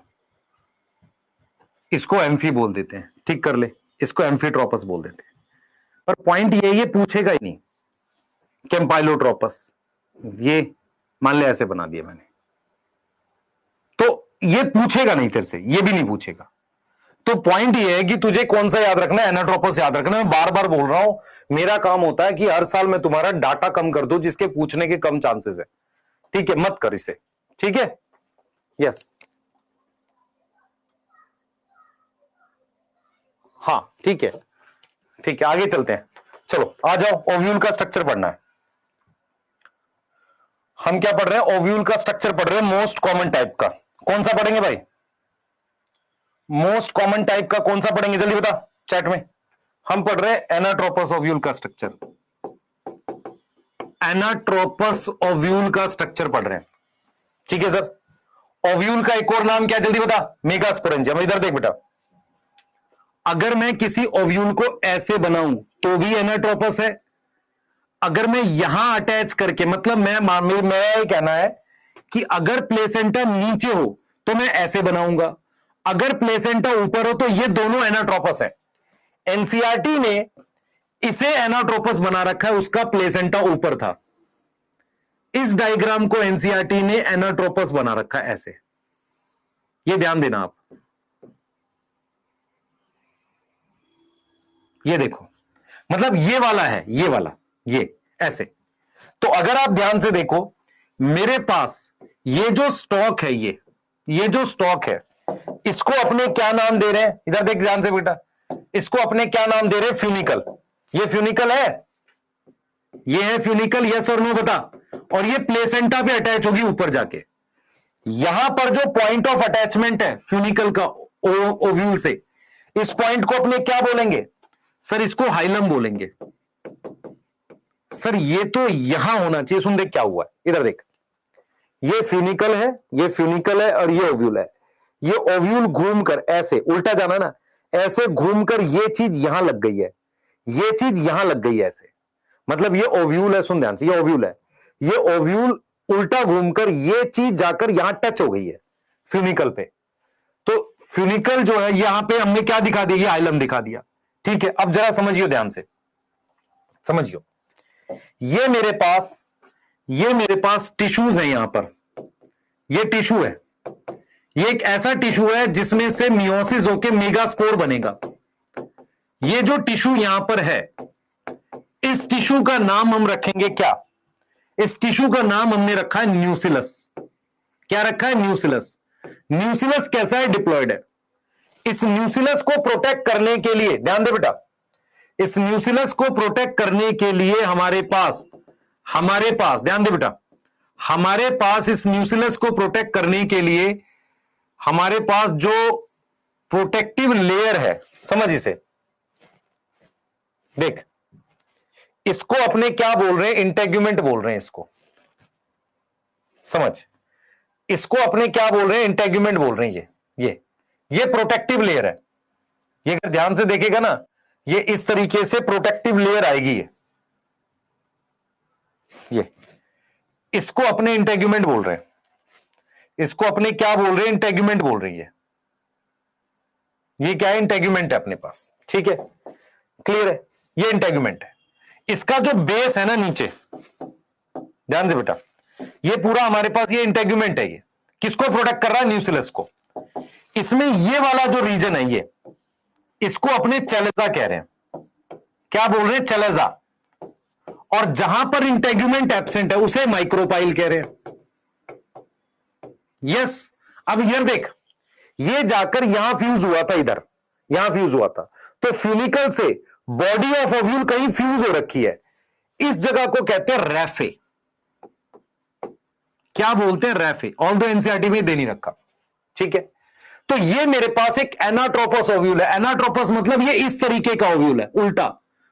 इसको एम्फी बोल देते हैं, ठीक कर ले, इसको एम्फीट्रोपस बोल देते हैं। पर पॉइंट ये पूछेगा ही नहीं कैम्पाइलोट्रोपस, ये मान ले ऐसे बना दिया मैंने, तो ये पूछेगा नहीं तेरे से, ये भी नहीं पूछेगा। तो पॉइंट ये है कि तुझे कौन सा याद रखना है? एनाट्रोपस याद रखना है। मैं बार बार बोल रहा हूं, मेरा काम होता है कि हर साल मैं तुम्हारा डाटा कम कर दूं जिसके पूछने के कम चांसेस है। ठीक है, मत कर इसे, ठीक है? यस, हाँ, ठीक है, ठीक है, आगे चलते हैं। चलो आ जाओ, ओव्यूल का स्ट्रक्चर पढ़ना है। हम क्या पढ़ रहे हैं? ओव्यूल का स्ट्रक्चर पढ़ रहे हैं, मोस्ट कॉमन टाइप का। कौन सा पढ़ेंगे भाई? मोस्ट कॉमन टाइप का कौन सा पढ़ेंगे? जल्दी बता चैट में। हम पढ़ रहे हैं एनाट्रोपस ओव्यूल का स्ट्रक्चर, एनाट्रोपस ओव्यूल का स्ट्रक्चर पढ़ रहे हैं। ठीक है सर, ओव्यूल का एक और नाम क्या? जल्दी बता। मेगास्पोरेंजियम। इधर देख बेटा, अगर मैं किसी ओव्यूल को ऐसे बनाऊं तो भी एनाट्रोपस है। अगर मैं यहां अटैच करके, मतलब मेरा ये कहना है कि अगर प्लेसेंटा नीचे हो तो मैं ऐसे बनाऊंगा, अगर प्लेसेंटा ऊपर हो तो ये दोनों एनाट्रोपस है। एनसीईआरटी ने इसे एनाट्रोपस बना रखा है, उसका प्लेसेंटा ऊपर था। इस डायग्राम को एनसीईआरटी ने एनाट्रोपस बना रखा है ऐसे, ये ध्यान देना आप। ये देखो, मतलब ये वाला है, ये वाला, ये ऐसे। तो अगर आप ध्यान से देखो, मेरे पास ये जो स्टॉक है, ये जो स्टॉक है, इसको अपने क्या नाम दे रहे हैं, इधर देख ध्यान से बेटा, इसको अपने क्या नाम दे रहे हैं, फ्यूनिकल। ये फ्यूनिकल है, ये है फ्यूनिकल, यस और नो बता। और ये प्लेसेंटा पे अटैच होगी ऊपर जाके। यहां पर जो पॉइंट ऑफ अटैचमेंट है फ्यूनिकल का ओव्यूल से, इस पॉइंट को अपने क्या बोलेंगे सर, इसको हाइलम बोलेंगे। सर ये तो यहां होना चाहिए, सुन देख क्या हुआ है, इधर देख, ये फ्यूनिकल है, ये फ्यूनिकल है और ये ओव्यूल है। ये ओव्यूल घूमकर ऐसे उल्टा जाना ना, ऐसे घूमकर ये चीज यहां लग गई है, ये चीज यहां लग गई है ऐसे, मतलब ये ओव्यूल है, सुन ध्यान से, ये ओव्यूल है, ये ओव्यूल उल्टा घूमकर ये चीज जाकर यहां टच हो गई है फ्यूनिकल पे। तो फ्यूनिकल जो है यहां पे हमने क्या दिखा दिया, ये आइलम दिखा दिया। ठीक है, अब जरा समझियो, ध्यान से समझियो, ये मेरे पास टिश्यूज है यहां पर, ये टिश्यू है, ये एक ऐसा टिश्यू है जिसमें से मियोसिस होके मेगास्पोर बनेगा। ये जो टिश्यू यहां पर है, इस टिश्यू का नाम हम रखेंगे क्या, इस टिश्यू का नाम हमने रखा है न्यूसिलस। क्या रखा है, न्यूसिलस। न्यूसिलस कैसा है, डिप्लॉयड है। इस न्यूसिलस को प्रोटेक्ट करने के लिए, ध्यान दे बेटा, इस न्यूसिलस को प्रोटेक्ट करने के लिए हमारे पास ध्यान दे बेटा, हमारे पास इस न्यूसिलस को प्रोटेक्ट करने के लिए हमारे पास जो प्रोटेक्टिव लेयर है, समझ इसे, देख, इसको अपने क्या बोल रहे हैं, इंटेग्यूमेंट बोल रहे हैं इसको, समझ, इसको अपने क्या बोल रहे हैं, इंटेग्यूमेंट बोल रहे हैं। ये प्रोटेक्टिव लेयर है। ये अगर ध्यान से देखेगा ना, ये इस तरीके से प्रोटेक्टिव लेयर आएगी, ये इसको अपने इंटेग्यूमेंट बोल रहे हैं, इसको अपने क्या बोल रहे हैं, इंटेग्यूमेंट बोल रही है। ये क्या है, इंटेग्यूमेंट है अपने पास। ठीक है, क्लियर है, ये इंटेग्यूमेंट है। इसका जो बेस है ना नीचे, ध्यान से बेटा, ये पूरा हमारे पास ये इंटेग्यूमेंट है। ये किसको प्रोटेक्ट कर रहा है, न्यूसिलस को। इसमें ये वाला जो रीजन है, ये इसको अपने चेलेजा कह रहे हैं। क्या बोल रहे हैं, चेलेजा। और जहां पर इंटेग्यूमेंट एब्सेंट है उसे माइक्रोपाइल कह रहे हैं। यस, अब ये देख, ये जाकर यहां फ्यूज हुआ था, इधर यहां फ्यूज हुआ था, तो फ्यूनिकल से बॉडी ऑफ ओव्यूल कहीं फ्यूज हो रखी है, इस जगह को कहते हैं रैफे। क्या बोलते हैं, रैफे। ऑल दो एनसीईआरटी में दे नहीं रखा। ठीक है, तो ये मेरे पास एक एनाट्रोपस ओव्यूल है। एनाट्रोपस मतलब ये इस तरीके का ओव्यूल है, उल्टा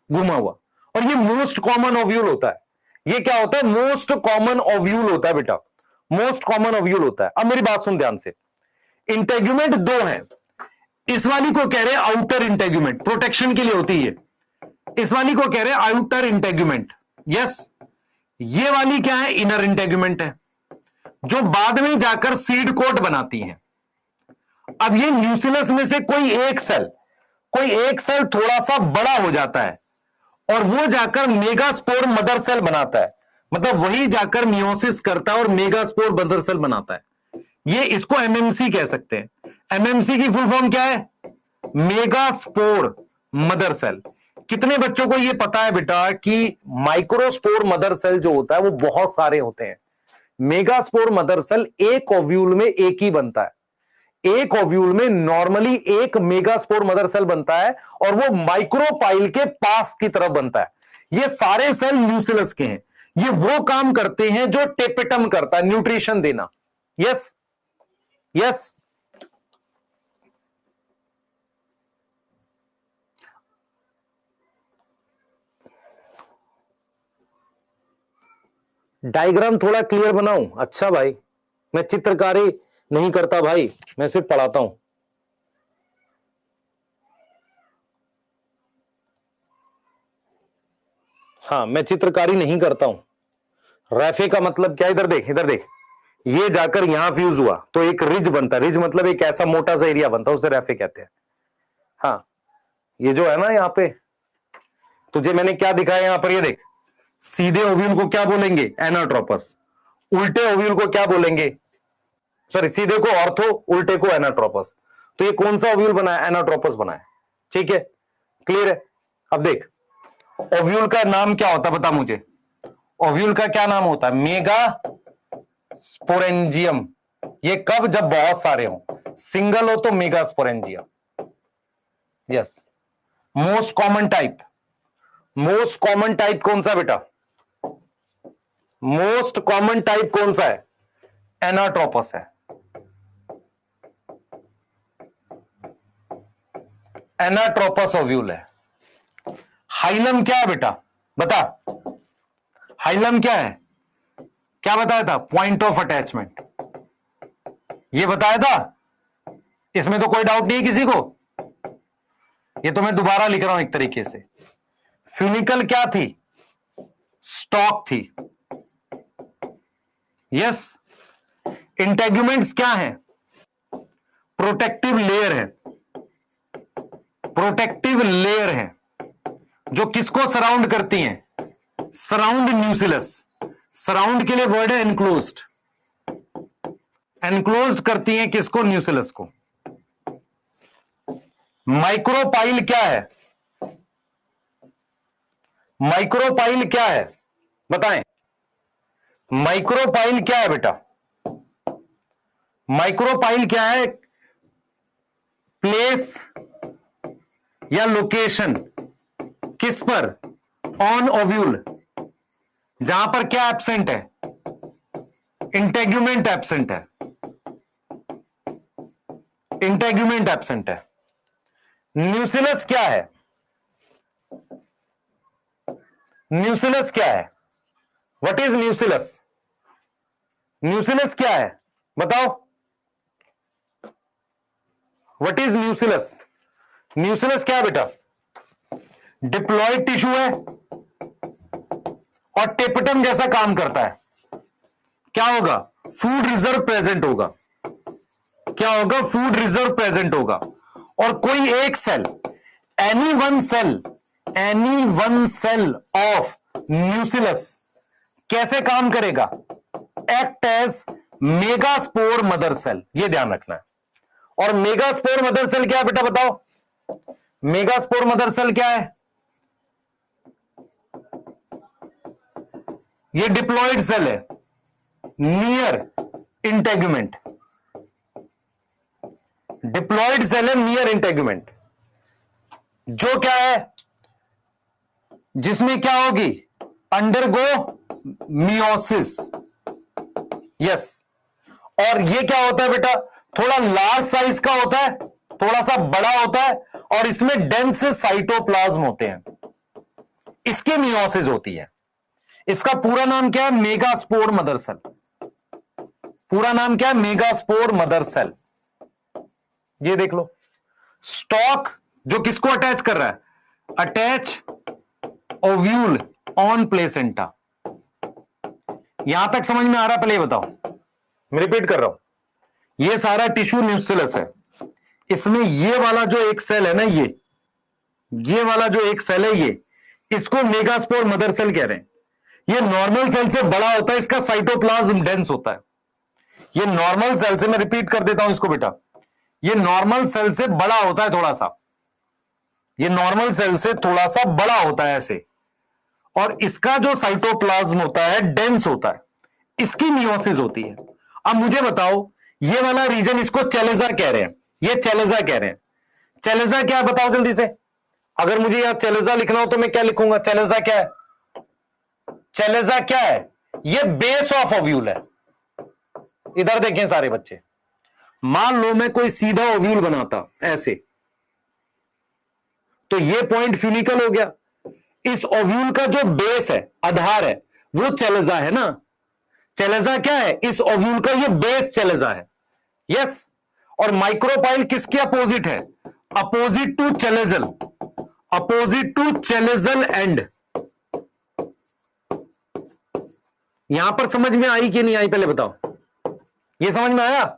घुमा हुआ, और ये मोस्ट कॉमन ओव्यूल होता है। ये क्या होता है, मोस्ट कॉमन ओव्यूल होता है बेटा, मोस्ट कॉमन ओव्यूल होता है। अब मेरी बात सुन ध्यान से, इंटेग्यूमेंट दो हैं। इस वाली को कह रहे हैं आउटर इंटेग्यूमेंट, प्रोटेक्शन के लिए होती है। इस वाली को कह रहे हैं आउटर इंटेग्यूमेंट। यस, ये वाली क्या है, इनर इंटेग्यूमेंट है, जो बाद में जाकर सीड कोट बनाती है। अब ये न्यूसिलस में से कोई एक सेल थोड़ा सा बड़ा हो जाता है और वो जाकर मेगास्पोर मदर सेल बनाता है, मतलब वही जाकर मियोसिस करता है और मेगास्पोर मदर सेल बनाता है। ये इसको एमएमसी कह सकते हैं। एमएमसी की फुल फॉर्म क्या है, मेगास्पोर मदर सेल। कितने बच्चों को ये पता है बेटा कि माइक्रोस्पोर मदर सेल जो होता है वो बहुत सारे होते हैं। मेगास्पोर मदर सेल एक ओव्यूल में एक ही बनता है। एक ओव्यूल में नॉर्मली एक मेगास्पोर मदर सेल बनता है और वो माइक्रोपाइल के पास की तरफ बनता है। ये सारे सेल न्यूसिलस के हैं। ये वो काम करते हैं जो टेपेटम करता है, न्यूट्रिशन देना। यस यस, डायग्राम थोड़ा क्लियर बनाऊं। अच्छा भाई, मैं चित्रकारी नहीं करता भाई, मैं सिर्फ पढ़ाता हूं। हाँ, मैं चित्रकारी नहीं करता हूं। रैफे का मतलब क्या, इधर देख, इधर देख, ये जाकर यहां फ्यूज हुआ तो एक रिज बनता है। रिज मतलब एक ऐसा मोटा सा एरिया बनता है, उसे रैफे कहते हैं। हाँ, ये जो है ना यहाँ पे तुझे मैंने क्या दिखाया, यहां पर ये देख, सीधे ओव्यूल को क्या बोलेंगे, एनाट्रोपस। उल्टे ओव्यूल को क्या बोलेंगे, सॉरी, सीधे को ऑर्थो, उल्टे को एनाट्रोपस। तो ये कौन सा ओव्यूल बना है, एनाट्रोपस बना है। ठीक है, क्लियर है। अब देख, ओव्यूल का नाम क्या होता है बता मुझे, ओव्यूल का क्या नाम होता है? Mega sporangium. ये कब? जब बहुत सारे हो, सिंगल हो तो mega sporangium. Yes. Most common type, most common type कौन सा बेटा? मोस्ट कॉमन टाइप कौन सा है? एनाट्रोपस है। एनाट्रोपस ओव्यूल है। हाइलम क्या है बेटा? बता, हाइलम क्या है? क्या बताया था? पॉइंट ऑफ अटैचमेंट, ये बताया था। इसमें तो कोई डाउट नहीं है किसी को, ये तो मैं दोबारा लिख रहा हूं एक तरीके से। फ्यूनिकल क्या थी? स्टॉक थी। यस। इंटेग्यूमेंट्स क्या है? प्रोटेक्टिव लेयर है, प्रोटेक्टिव लेयर है जो किसको सराउंड करती हैं? सराउंड न्यूसिलस। सराउंड के लिए वर्ड है एनक्लोज्ड, एनक्लोज्ड करती हैं किसको? न्यूसिलस को। माइक्रोपाइल क्या है? माइक्रोपाइल क्या है बताएं? माइक्रोपाइल क्या है बेटा? माइक्रोपाइल क्या है? प्लेस या लोकेशन किस पर? ऑन ओव्यूल, जहां पर क्या एब्सेंट है? इंटेग्यूमेंट एब्सेंट है, इंटेग्यूमेंट एब्सेंट है। न्यूसिलस क्या है? न्यूसिलस क्या है? What is न्यूसिलस? न्यूसिलस क्या है बताओ? What is न्यूसिलस? न्यूसिलस क्या है बेटा? डिप्लॉयड टिश्यू है और टेपटम जैसा काम करता है। क्या होगा? फूड रिजर्व प्रेजेंट होगा। क्या होगा? फूड रिजर्व प्रेजेंट होगा। और कोई एक cell, any one cell of nucellus कैसे काम करेगा? Act as megaspore mother cell, ये ध्यान रखना है। और मेगास्पोर मदर सेल क्या है बेटा बताओ? मेगास्पोर मदर सेल क्या है? ये डिप्लॉयड सेल है, नियर इंटेग्यूमेंट। डिप्लॉयड सेल है, नियर इंटेग्यूमेंट। जो क्या है? जिसमें क्या होगी? Undergo meiosis. यस। और ये क्या होता है बेटा? थोड़ा लार्ज साइज का होता है, थोड़ा सा बड़ा होता है, और इसमें डेंस साइटोप्लाज्म होते हैं, इसकी मियोसिस होती है। इसका पूरा नाम क्या है? Megaspore mother cell. पूरा नाम क्या है? Megaspore mother cell. ये देख लो। स्टॉक जो किसको अटैच कर रहा है? Attach ovule on placenta. यहां तक समझ में आ रहा है? पहले ये बताओ, मैं रिपीट कर रहा हूं। ये सारा टिश्यू न्यूसिलस है। इसमें ये वाला जो एक सेल है ना, ये वाला जो एक सेल है, ये इसको मेगास्पोर मदर सेल कह रहे हैं। ये नॉर्मल सेल से बड़ा होता है, इसका साइटोप्लाज्म डेंस होता है। ये नॉर्मल सेल से, मैं रिपीट कर देता हूं इसको बेटा, ये नॉर्मल सेल से बड़ा होता है थोड़ा सा। ये नॉर्मल सेल से थोड़ा सा बड़ा होता है ऐसे, और इसका जो साइटोप्लाज्म होता है डेंस होता है, इसकी मियोसिस होती है। अब मुझे बताओ, ये वाला रीजन इसको चेलेजा कह रहे हैं, ये चेलेजा कह रहे हैं। चेलेजा क्या है बताओ जल्दी से? अगर मुझे यहां चेलेजा लिखना हो तो मैं क्या लिखूंगा? चेलेजा क्या है? चेलेजा क्या है? ये बेस ऑफ ओव्यूल है। इधर देखें सारे बच्चे, मान लो मैं कोई सीधा ओव्यूल बनाता ऐसे, तो ये पॉइंट फ्यूनिकल हो गया। इस ओव्यूल का जो बेस है, आधार है, वो चेलेजा है ना। चेलेजा क्या है? इस ओव्यूल का ये बेस चेलेजा है। यस। और माइक्रोपाइल किसके अपोजिट है? Opposite to chalazal, opposite to chalazal end. यहां पर समझ में आई कि नहीं आई? पहले बताओ, ये समझ में आया?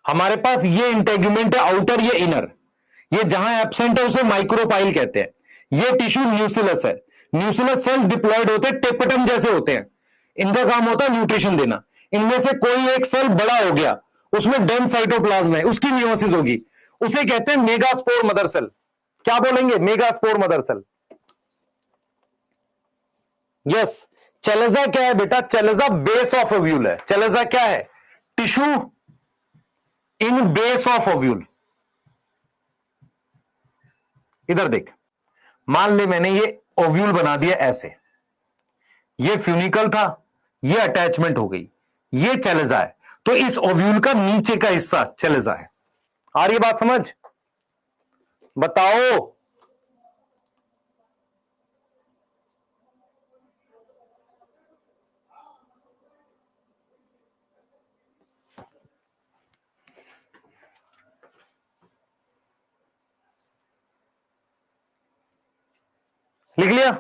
हमारे पास ये इंटेग्यूमेंट है, आउटर, ये इनर। ये जहां एब्सेंट है उसे माइक्रोपाइल कहते हैं। ये टिश्यू न्यूसिलस है। न्यूसिलस सेल डिप्लॉयड होते हैं, टेपटम जैसे होते हैं। इनका काम होता है न्यूट्रिशन देना। इनमें से कोई एक सेल बड़ा हो गया, उसमें डेंस साइटोप्लाज्म है, उसकी मियोसिस होगी, उसे कहते हैं मेगास्पोर मदर सेल। क्या बोलेंगे? Megaspore mother cell. Yes, chalaza क्या है बेटा? चेलेजा बेस ऑफ ओव्यूल है। चेलेजा क्या है? Tissue in base of ovule. इधर देख, मान ले मैंने ये ओव्यूल बना दिया ऐसे, ये फ्यूनिकल था, ये अटैचमेंट हो गई, ये चेलेजा है, तो इस ओव्यूल का नीचे का हिस्सा चेलेजा है। आ रही बात समझ? बताओ। लिख लिया?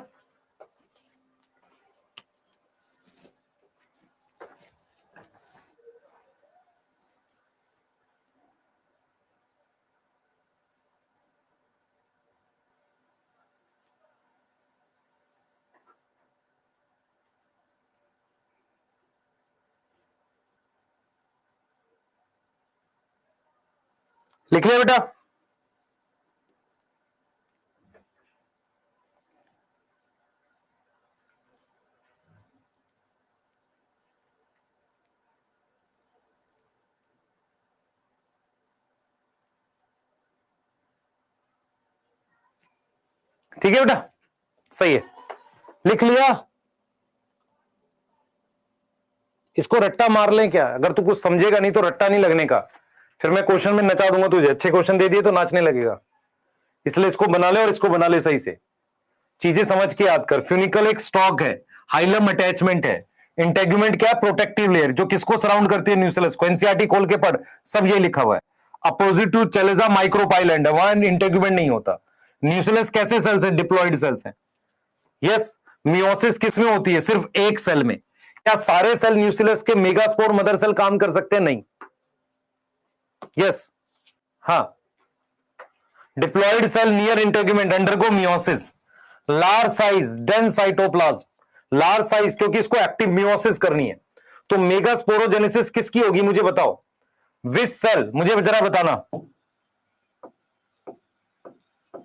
लिख लिया बेटा? ठीक है बेटा, सही है, लिख लिया? इसको रट्टा मार लें क्या? अगर तू कुछ समझेगा नहीं तो रट्टा नहीं लगने का, फिर मैं क्वेश्चन में नचा दूंगा तुझे। अच्छे क्वेश्चन दे दिए तो नाचने लगेगा, इसलिए इसको बना ले और इसको बना ले सही से। चीजें समझ के याद कर। फ्यूनिकल एक स्टॉक है, हाइलम अटैचमेंट है, इंटेग्यूमेंट क्या है? प्रोटेक्टिव लेयर, जो किसको सराउंड करती है? न्यूक्लियस को। एनसीईआरटी खोल के पढ़, सब ये लिखा हुआ है। अपोजिट टू चेलेजा माइक्रोपाइल है, वहां इंटेग्यूमेंट नहीं होता। न्यूक्लियस कैसे सेल्स है? डिप्लॉइड सेल्स हैं। यस, मियोसिस किस में होती है? सिर्फ एक सेल में। क्या सारे सेल न्यूक्लियस के मेगास्पोर मदर सेल काम कर सकते हैं? नहीं। यस, हाँ। Diploid cell near integument undergo meiosis. Large size dense cytoplasm, large size क्योंकि इसको एक्टिव मियोसिस करनी है। तो मेगास्पोरोजेनेसिस किसकी होगी मुझे बताओ? विच सेल? मुझे जरा बताना,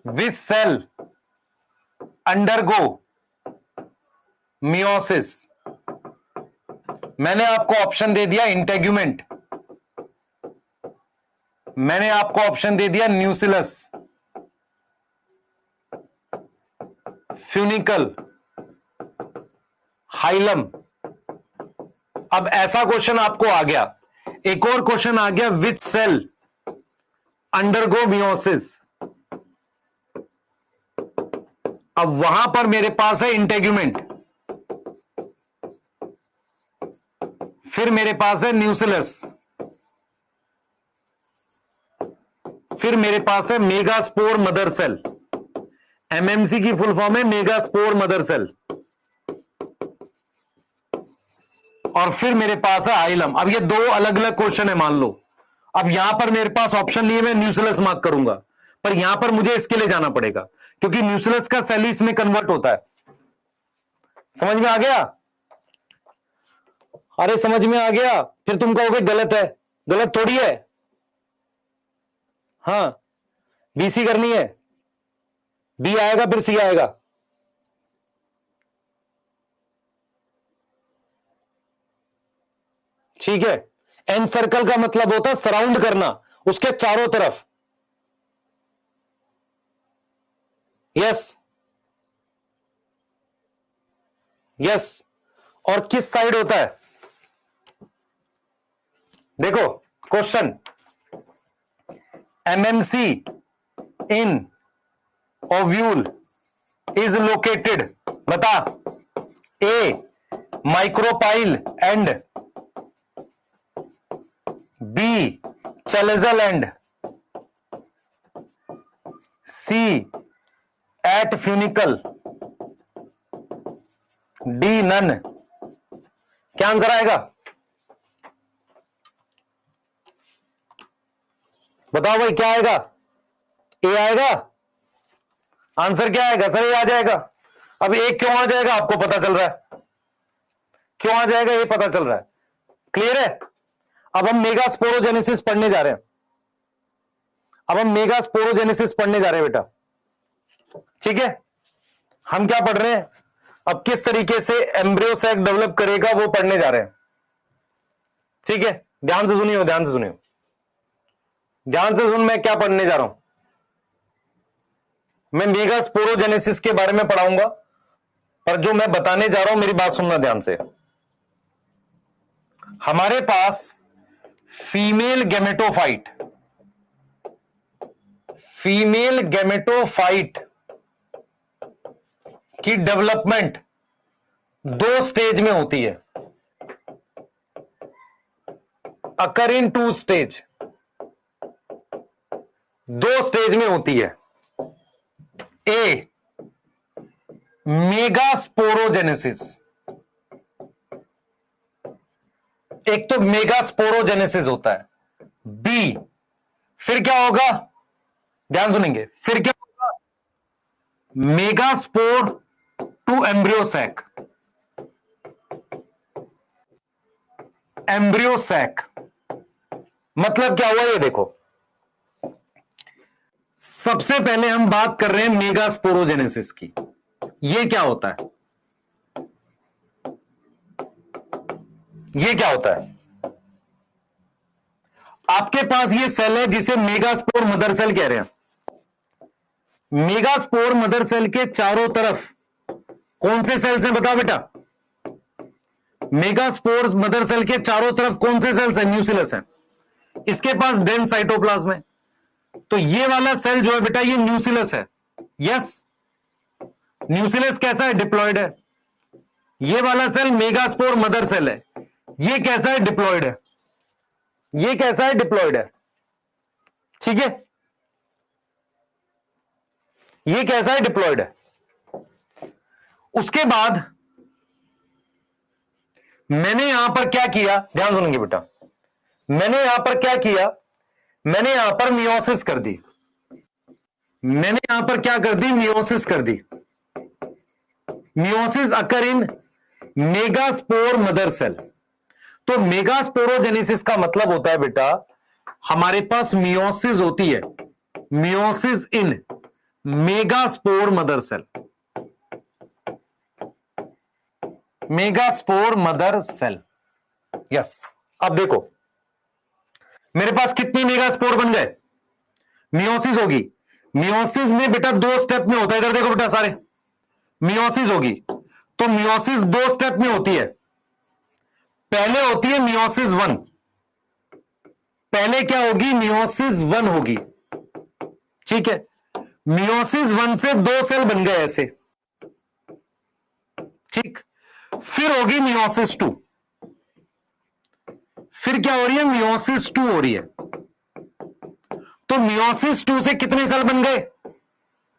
विच सेल अंडरगो मियोसिस? मैंने आपको ऑप्शन दे दिया इंटेग्यूमेंट, मैंने आपको ऑप्शन दे दिया न्यूक्लियस, फ्यूनिकल, हाइलम। अब ऐसा क्वेश्चन आपको आ गया, एक और क्वेश्चन आ गया, विच सेल अंडरगो मियोसिस? अब वहां पर मेरे पास है इंटेग्यूमेंट, फिर मेरे पास है न्यूक्लियस, फिर मेरे पास है मेगास्पोर मदर सेल। एमएमसी की फुल फॉर्म है मेगास्पोर मदर सेल, और फिर मेरे पास है आइलम। अब ये दो अलग अलग क्वेश्चन है मान लो। अब यहां पर मेरे पास ऑप्शन नहीं है, मैं न्यूक्लियस मार्क करूंगा, पर यहां पर मुझे इसके लिए जाना पड़ेगा क्योंकि न्यूक्लियस का सेल इसमें कन्वर्ट होता है। समझ में आ गया? अरे समझ में आ गया? फिर तुम कहोगे गलत है। गलत थोड़ी है। हाँ, बीसी करनी है, बी आएगा फिर सी आएगा। ठीक है, एन सर्कल का मतलब होता है सराउंड करना, उसके चारों तरफ। Yes, yes. और किस साइड होता है? देखो question, MMC in ovule is located, बता, A micropyle end, B chalazal end, C at funicle, D none. क्या आंसर आएगा? बताओ भाई, क्या आएगा? ए आएगा? आंसर क्या आएगा सर? ए आ जाएगा। अब ए क्यों आ जाएगा आपको पता चल रहा है, क्यों आ जाएगा ये पता चल रहा है। क्लियर है? अब हम मेगास्पोरोजेनेसिस पढ़ने जा रहे हैं, अब हम मेगास्पोरोजेनेसिस पढ़ने जा रहे हैं बेटा। ठीक है, हम क्या पढ़ रहे हैं? अब किस तरीके से एम्ब्रियो सैक डेवलप करेगा वो पढ़ने जा रहे हैं, ठीक है। ध्यान से सुनिए, ध्यान से सुनिए, ध्यान से सुन, मैं क्या पढ़ने जा रहा हूं। मैं मेगा स्पोरोजेनेसिस के बारे में पढ़ाऊंगा, पर जो मैं बताने जा रहा हूं मेरी बात सुनना ध्यान से। हमारे पास फीमेल गैमेटोफाइट, फीमेल गैमेटोफाइट की डेवलपमेंट दो स्टेज में होती है, अकर इन टू स्टेज, दो स्टेज में होती है। ए, मेगास्पोरोजेनेसिस, एक तो मेगास्पोरोजेनेसिस होता है। बी, फिर क्या होगा, ध्यान सुनेंगे, फिर क्या होगा, मेगास्पोर टू एम्ब्रियोसैक, एम्ब्रियोसैक मतलब क्या हुआ ये देखो। सबसे पहले हम बात कर रहे हैं मेगास्पोरोजेनेसिस की। ये क्या होता है, ये क्या होता है, आपके पास ये सेल है जिसे मेगास्पोर मदर सेल कह रहे हैं। मेगास्पोर मदर सेल के चारों तरफ कौन से सेल्स हैं, बता बेटा। मेगास्पोर मदर सेल के चारों तरफ कौन से सेल्स हैं, न्यूक्लियस है। इसके पास डेंस साइटोप्लाज्म है, तो ये वाला सेल जो है बेटा ये न्यूक्लियस है। यस, न्यूक्लियस कैसा है, डिप्लॉयड है। ये वाला सेल मेगास्पोर मदर सेल है, ये कैसा है, डिप्लॉयड है। ये कैसा है, डिप्लॉयड है, ठीक है। ये कैसा है, डिप्लॉयड है। उसके बाद मैंने यहां पर क्या किया, ध्यान सुनेंगे बेटा, मैंने यहां पर क्या किया, मैंने यहां पर मियोसिस कर दी, मैंने यहां पर क्या कर दी, मियोसिस कर दी। मियोसिस अकर इन मेगास्पोर मदर सेल। तो मेगास्पोरोजेनेसिस का मतलब होता है बेटा, हमारे पास मियोसिस होती है, meiosis in megaspore mother cell, megaspore mother cell. Yes, अब देखो मेरे पास कितनी मेगास्पोर बन गए, मियोसिस होगी। मियोसिस में बेटा दो स्टेप में होता है, इधर देखो बेटा सारे, मियोसिस होगी तो मियोसिस दो स्टेप में होती है। पहले होती है मियोसिस वन, पहले क्या होगी, मियोसिस वन होगी, ठीक है। मियोसिस वन से दो सेल बन गए ऐसे, ठीक। फिर होगी मियोसिस टू, फिर क्या हो रही है, मियोसिस टू हो रही है। तो मियोसिस टू से कितने सेल बन गए,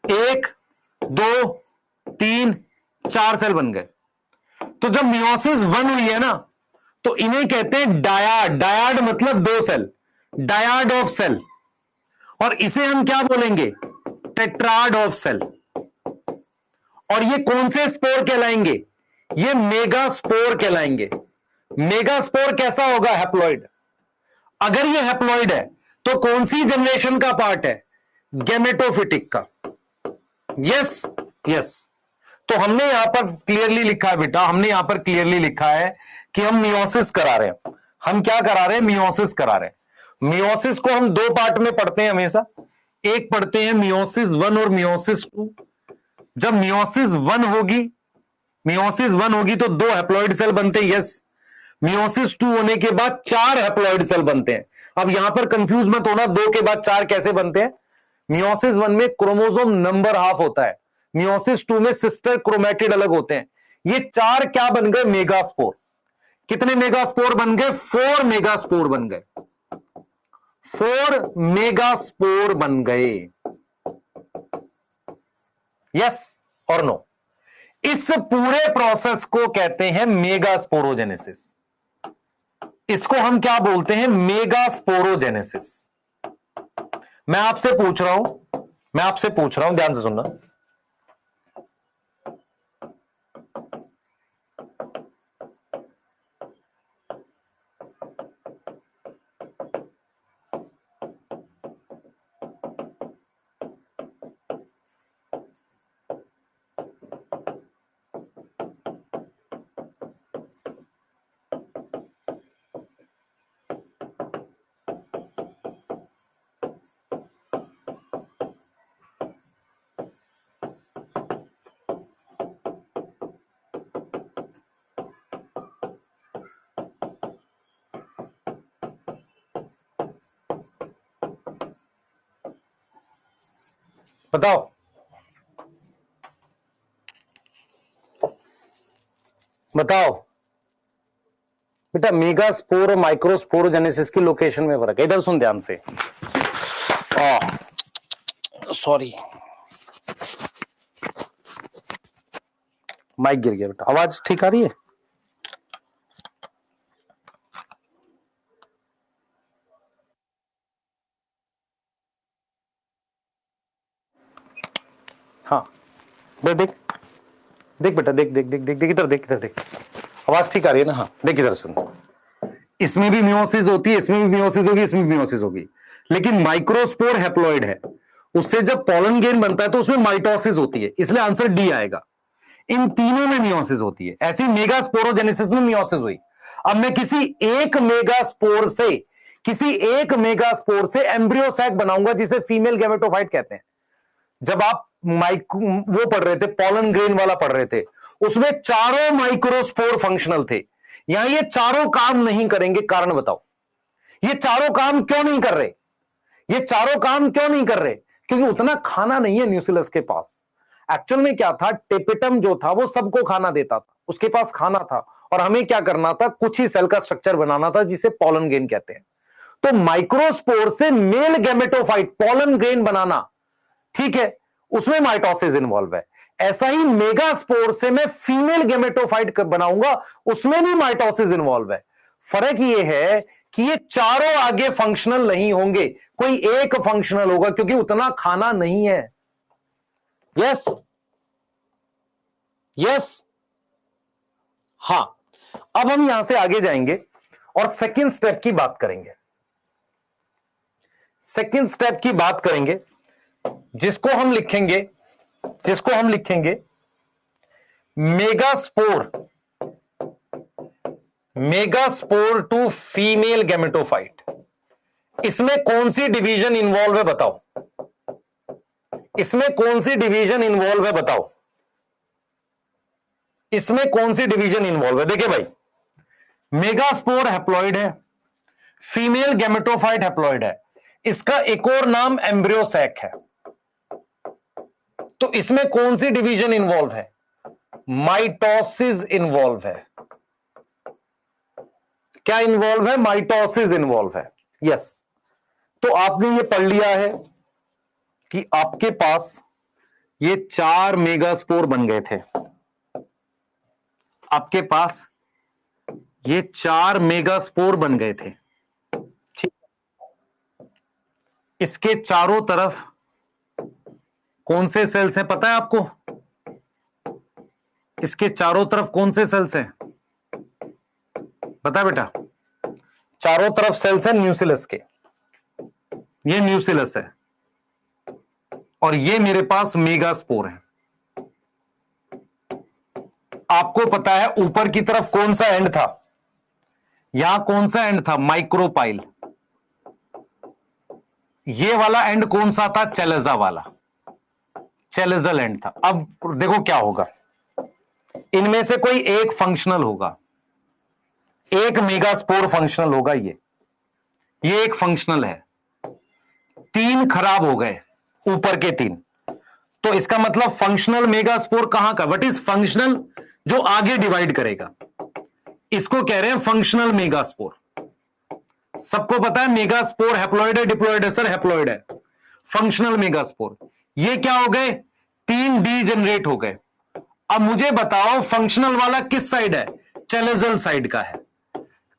एक, दो, तीन, चार सेल बन गए। तो जब मियोसिस वन हुई है ना, तो इन्हें कहते हैं डायाड, डायाड मतलब दो सेल, डायाड ऑफ सेल। और इसे हम क्या बोलेंगे, टेट्राड ऑफ सेल। और ये कौन से स्पोर कहलाएंगे, ये मेगा स्पोर कहलाएंगे। मेगा स्पोर कैसा होगा, हैप्लॉइड। अगर ये हैप्लॉइड है तो कौन सी जनरेशन का पार्ट है, गैमेटोफिटिक का। Yes, yes. तो हमने यहां पर क्लियरली लिखा है बेटा, हमने यहां पर क्लियरली लिखा है कि हम मियोसिस करा रहे हैं। हम क्या करा रहे हैं, मियोसिस करा रहे हैं। मियोसिस को हम दो पार्ट में पढ़ते हैं हमेशा, एक पढ़ते हैं मियोसिस वन और मियोसिस टू। जब मियोसिस वन होगी, मियोसिस वन होगी तो दो हैप्लॉइड सेल बनते हैं, यस। मियोसिस टू होने के बाद चार हैप्लॉइड सेल बनते हैं। अब यहां पर कंफ्यूज मत होना, दो के बाद चार कैसे बनते हैं। मियोसिस वन में क्रोमोसोम नंबर हाफ होता है, मियोसिस टू में सिस्टर क्रोमैटिड अलग होते हैं। ये चार क्या बन गए, मेगास्पोर। कितने मेगास्पोर बन गए, फोर मेगास्पोर बन गए, फोर मेगास्पोर बन गए। यस और नो। इस पूरे प्रोसेस को कहते हैं मेगास्पोरोजेनेसिस। इसको हम क्या बोलते हैं, मेगास्पोरोजेनेसिस। मैं आपसे पूछ रहा हूं, मैं आपसे पूछ रहा हूं, ध्यान से सुनना। बताओ बताओ बेटा, मेगास्पोर और माइक्रोस्पोरोजेनेसिस की लोकेशन में फर्क है। इधर सुन ध्यान से, सॉरी माइक गिर गया बेटा। आवाज ठीक आ रही है? हाँ देख देख देख बेटा, देख देख देख देख देख इधर देख, इधर देख, आवाज ठीक आ रही है ना? हाँ देख इधर सुन, इसमें भी मियोसिस होती है, इसमें भी मियोसिस होगी, इसमें भी मियोसिस होगी, लेकिन माइक्रोस्पोर हैप्लॉइड है, उससे जब पॉलन ग्रेन बनता है तो उसमें माइटोसिस होती है, इसलिए आंसर डी आएगा। इन तीनों में मियोसिस होती है, ऐसी मेगास्पोरोजेनेसिस में मियोसिस हुई। अब मैं किसी एक मेगास्पोर से एम्ब्रियो सैक बनाऊंगा जिसे फीमेल गैमेटोफाइट कहते हैं। जब आप वो पढ़ रहे थे, पॉलन ग्रेन वाला पढ़ रहे थे, उसमें चारों माइक्रोस्पोर फंक्शनल थे। यहां ये चारों काम नहीं करेंगे, कारण बताओ। ये चारों काम क्यों नहीं कर रहे? ये चारों काम क्यों नहीं कर रहे? क्योंकि उतना खाना नहीं है न्यूसिलस के पास। एक्चुअल में क्या था, टेपिटम जो था वो सबको खाना देता था, उसके पास खाना था, और हमें क्या करना था, कुछ ही सेल का स्ट्रक्चर बनाना था जिसे पॉलन ग्रेन कहते हैं। तो माइक्रोस्पोर से मेल गैमेटोफाइट पॉलन ग्रेन बनाना, ठीक है, उसमें माइटोसिस इन्वॉल्व है। ऐसा ही मेगास्पोर से मैं फीमेल गैमेटोफाइट बनाऊंगा, उसमें भी माइटोसिस इन्वॉल्व है। फर्क यह है कि ये चारों आगे फंक्शनल नहीं होंगे, कोई एक फंक्शनल होगा, क्योंकि उतना खाना नहीं है। यस यस हां। अब हम यहां से आगे जाएंगे और सेकंड स्टेप की बात करेंगे। सेकंड स्टेप की बात करेंगे जिसको हम लिखेंगे मेगास्पोर टू फीमेल गैमेटोफाइट। इसमें कौन सी डिवीजन इन्वॉल्व है बताओ? इसमें कौन सी डिवीजन इन्वॉल्व है बताओ? इसमें कौन सी डिवीजन इन्वॉल्व है? देखिए भाई, मेगास्पोर हैप्लॉइड है, फीमेल गैमेटोफाइट हैप्लॉइड है, इसका एक और नाम एम्ब्रियो सैक है। तो इसमें कौन सी डिवीजन इन्वॉल्व है? माइटोसिस इन्वॉल्व है। क्या इन्वॉल्व है? माइटोसिस इन्वॉल्व है। यस। तो आपने ये पढ़ लिया है कि आपके पास ये 4 मेगास्पोर बन गए थे। आपके पास ये 4 मेगास्पोर बन गए थे, ठीक। इसके चारों तरफ कौन से सेल्स हैं पता है आपको? इसके चारों तरफ कौन से सेल्स हैं बता बेटा? चारों तरफ सेल्स हैं न्यूसिलस के। ये न्यूसिलस है और ये मेरे पास मेगास्पोर है। आपको पता है ऊपर की तरफ कौन सा एंड था? यहां कौन सा एंड था? माइक्रोपाइल। ये वाला एंड कौन सा था? चेलेजा वाला, चेलेजल एंड था। अब देखो क्या होगा, इनमें से कोई एक फंक्शनल होगा, एक मेगास्पोर फंक्शनल होगा। ये एक फंक्शनल है, 3 खराब हो गए, ऊपर के 3। तो इसका मतलब फंक्शनल मेगास्पोर कहां का? What is functional? जो आगे डिवाइड करेगा, इसको कह रहे हैं फंक्शनल मेगास्पोर। सबको पता है मेगास्पोर हैप्लॉइड है डिप्लॉइड है? सर हैप्लॉइड है। फंक्शनल मेगास्पोर, ये क्या हो गए? 3 डी जनरेट हो गए। अब मुझे बताओ फंक्शनल वाला किस साइड है? चेलेजल साइड का है।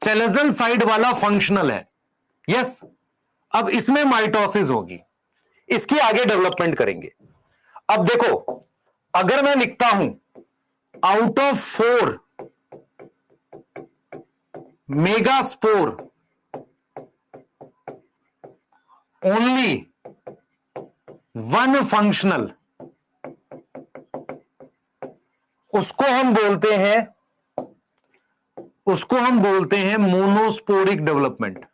चेलेजल साइड वाला फंक्शनल है। यस। अब इसमें माइटोसिस होगी, इसकी आगे डेवलपमेंट करेंगे। अब देखो, अगर मैं लिखता हूं out of 4 megaspore only 1 functional, उसको हम बोलते हैं मोनोस्पोरिक डेवलपमेंट।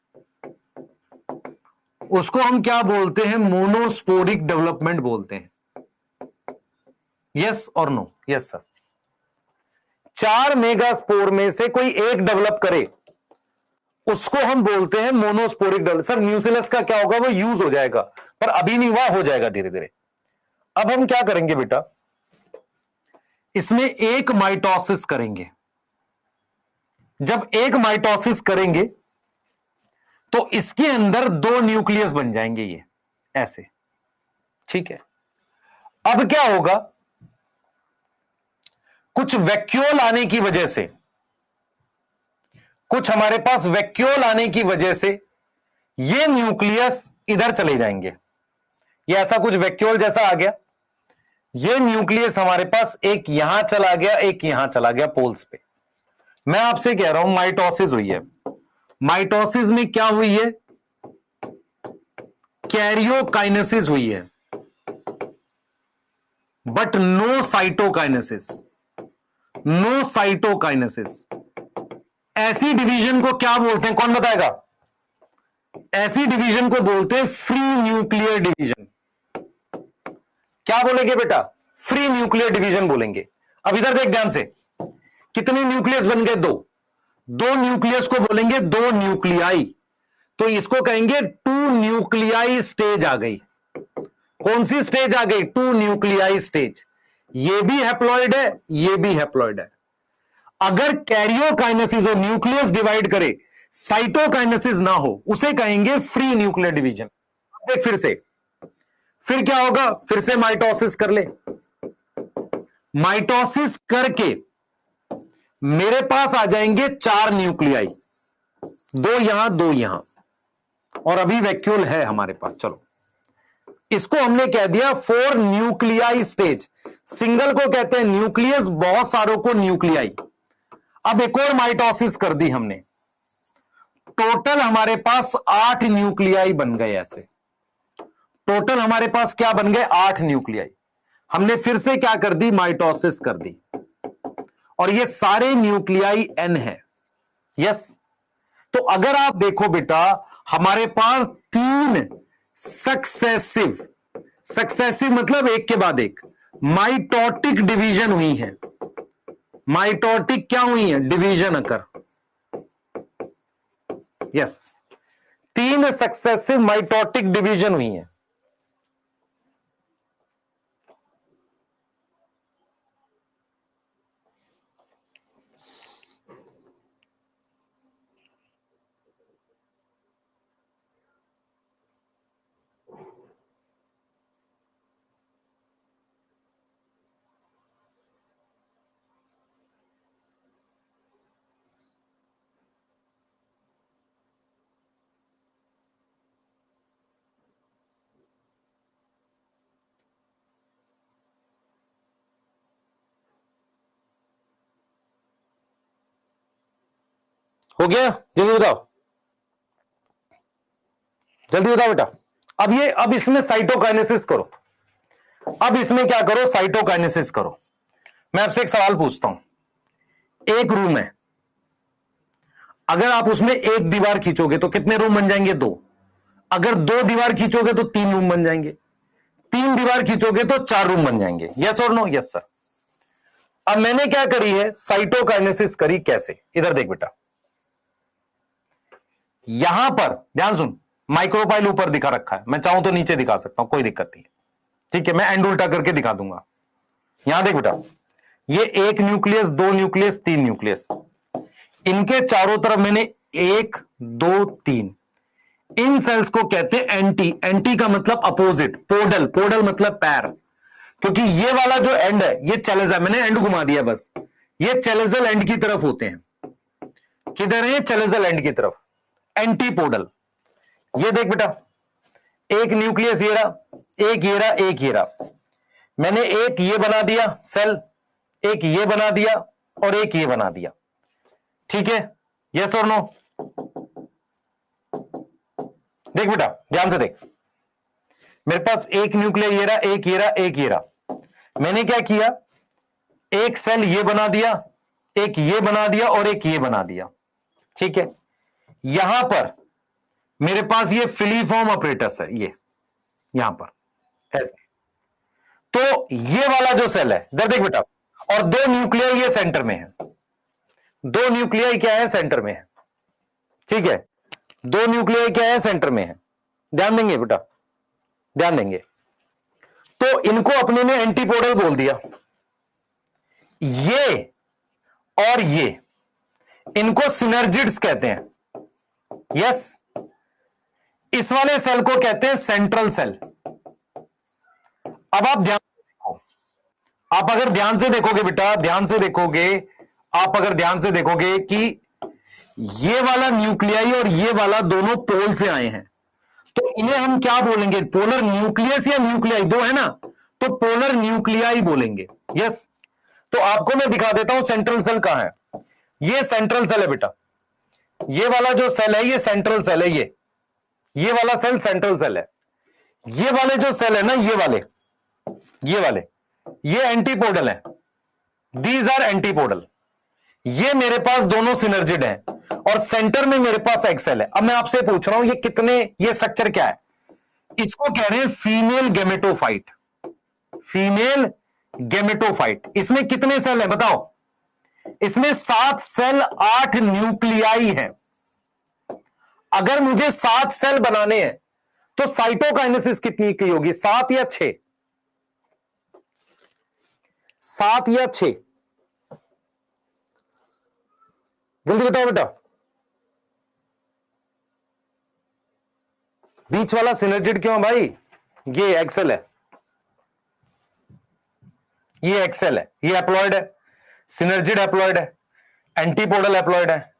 उसको हम क्या बोलते हैं? मोनोस्पोरिक डेवलपमेंट बोलते हैं। यस और नो? Yes sir. 4 मेगास्पोर में से कोई एक डेवलप करे, उसको हम बोलते हैं मोनोस्पोरिक डेवलप। सर न्यूसिलस का क्या होगा? वो यूज हो जाएगा, पर अभी नहीं हुआ, हो जाएगा धीरे धीरे। अब हम क्या करेंगे बेटा, इसमें एक माइटोसिस करेंगे। जब एक माइटोसिस करेंगे तो इसके अंदर दो न्यूक्लियस बन जाएंगे, ये ऐसे, ठीक है। अब क्या होगा, कुछ वैक्यूल आने की वजह से, कुछ हमारे पास वैक्यूल आने की वजह से ये न्यूक्लियस इधर चले जाएंगे। ये ऐसा कुछ वैक्यूल जैसा आ गया, ये न्यूक्लियस हमारे पास एक यहां चला गया, एक यहां चला गया पोल्स पे। मैं आपसे कह रहा हूं माइटोसिस हुई है। माइटोसिस में क्या हुई है, कैरियोकाइनेसिस हुई है, but no cytokinesis. No cytokinesis. ऐसी डिवीजन को क्या बोलते हैं, कौन बताएगा? ऐसी डिवीजन को बोलते हैं फ्री न्यूक्लियर डिवीजन। क्या बोलेंगे बेटा? फ्री न्यूक्लियर डिवीजन बोलेंगे। अब इधर देख ध्यान से, कितने न्यूक्लियस बन गए? दो। दो न्यूक्लियस को बोलेंगे दो न्यूक्लियाई, तो इसको कहेंगे टू न्यूक्लियाई स्टेज आ गई। कौन सी स्टेज आ गई? Two nuclei stage. ये भी हैप्लॉइड है, ये भी हैप्लॉइड है। अगर कैरियोकाइनेसिस हो, न्यूक्लियस डिवाइड करे, साइटोकाइनेसिस ना हो, उसे कहेंगे फ्री न्यूक्लियर डिवीजन। देख फिर क्या होगा, फिर से माइटोसिस कर ले। माइटोसिस करके मेरे पास आ जाएंगे चार न्यूक्लियाई, दो यहां दो यहां, और अभी वैक्यूल है हमारे पास। चलो, इसको हमने कह दिया फोर न्यूक्लियाई स्टेज। सिंगल को कहते हैं न्यूक्लियस, बहुत सारों को न्यूक्लियाई। अब एक और माइटोसिस कर दी हमने, टोटल हमारे पास 8 न्यूक्लियाई बन गए। ऐसे टोटल हमारे पास क्या बन गए? 8 न्यूक्लियाई। हमने फिर से क्या कर दी? माइटोसिस कर दी, और ये सारे न्यूक्लियाई N है। यस, तो अगर आप देखो बेटा, हमारे पास 3 सक्सेसिव मतलब एक के बाद एक माइटोटिक डिवीजन हुई है। माइटोटिक क्या हुई है? डिवीजन अकर। यस, 3 सक्सेसिव माइटोटिक डिवीजन हुई है। हो गया? जल्दी बताओ, जल्दी बताओ बेटा। अब इसमें साइटोकाइनेसिस करो। अब इसमें क्या करो? साइटोकाइनेसिस करो। मैं आपसे एक सवाल पूछता हूं। एक रूम है, अगर आप उसमें एक दीवार खींचोगे तो कितने रूम बन जाएंगे? 2। अगर 2 दीवार खींचोगे तो 3 रूम बन जाएंगे। 3 दीवार खींचोगे तो 4 रूम बन जाएंगे। यस और नो? Yes sir. अब मैंने क्या करी है? साइटोकाइनेसिस करी। कैसे? इधर देख बेटा, यहां पर ध्यान सुन, माइक्रोपाइल ऊपर दिखा रखा है, मैं चाहूं तो नीचे दिखा सकता हूं, कोई दिक्कत नहीं है। ठीक है, मैं एंड उल्टा करके दिखा दूंगा। यहां देख बेटा, ये 1 न्यूक्लियस, 2 न्यूक्लियस, 3 न्यूक्लियस, इनके चारों तरफ मैंने 1 2 3, इन सेल्स को कहते हैं एंटी। एंटी का मतलब अपोजिट। पोडल, पोडल मतलब पैर, क्योंकि ये वाला जो एंड है ये चेलेजा, मैंने एंड घुमा दिया बस, ये चेलेजल एंड की तरफ होते हैं। किधर है? चेलेजल एंड की तरफ, एंटीपोडल। ये देख बेटा, एक न्यूक्लियस ये रहा, एक ये रहा, एक ये रहा। मैंने एक ये बना दिया सेल, एक ये बना दिया, और एक ये बना दिया। ठीक है, यस और नो? देख बेटा, ध्यान से देख, मेरे पास एक न्यूक्लियर ये रहा, एक ये रहा, एक ये रहा। मैंने क्या किया? एक सेल ये बना दिया, एक ये बना दिया, और एक ये बना दिया। ठीक है, यहां पर मेरे पास ये फिलीफॉर्म अपरेटस है, ये यहां पर ऐसे। तो ये वाला जो सेल है, इधर देख बेटा, और 2 न्यूक्लियर ये सेंटर में है। 2 न्यूक्लियर क्या है? सेंटर में है। ठीक है, 2 न्यूक्लियर क्या है? सेंटर में है। ध्यान देंगे बेटा, ध्यान देंगे। तो इनको अपने ने एंटीपोडल बोल दिया। ये और ये, इनको सिनर्जिड्स कहते हैं। यस, इस वाले सेल को कहते हैं सेंट्रल सेल। अब आप ध्यान से देखो, आप अगर ध्यान से देखोगे बेटा, ध्यान से देखोगे, आप अगर ध्यान से देखोगे कि ये वाला न्यूक्लियाई और ये वाला दोनों पोल से आए हैं, तो इन्हें हम क्या बोलेंगे? पोलर न्यूक्लियस या न्यूक्लियाई, दो है ना, तो पोलर न्यूक्लियाई बोलेंगे। यस, तो आपको मैं दिखा देता हूं सेंट्रल सेल कहां है। ये सेंट्रल सेल है बेटा, ये वाला जो सेल है ये सेंट्रल सेल है, ये वाला सेल सेंट्रल सेल है। ये वाले जो सेल है ना, ये वाले ये एंटीपोडल है, दीज आर एंटीपोडल। ये मेरे पास दोनों सिनर्जिड हैं और सेंटर में मेरे पास एक्सेल है। अब मैं आपसे पूछ रहा हूं ये कितने, ये स्ट्रक्चर क्या है? इसको कह रहे हैं फीमेल गेमेटोफाइट। Female gametophyte. इसमें कितने सेल है बताओ? इसमें 7 सेल 8 न्यूक्लियाई हैं। अगर मुझे 7 सेल बनाने हैं तो साइटोकाइनेसिस कितनी की होगी? 7 या 6? 7 या 6? जल्दी बताओ बेटा। बीच वाला सिनर्जिड क्यों भाई? ये एक्सेल है, ये एक्सेल है, ये एप्लॉयड है, सिनर्जिड एप्लॉयड है, एंटीपोडल एप्लॉयड है,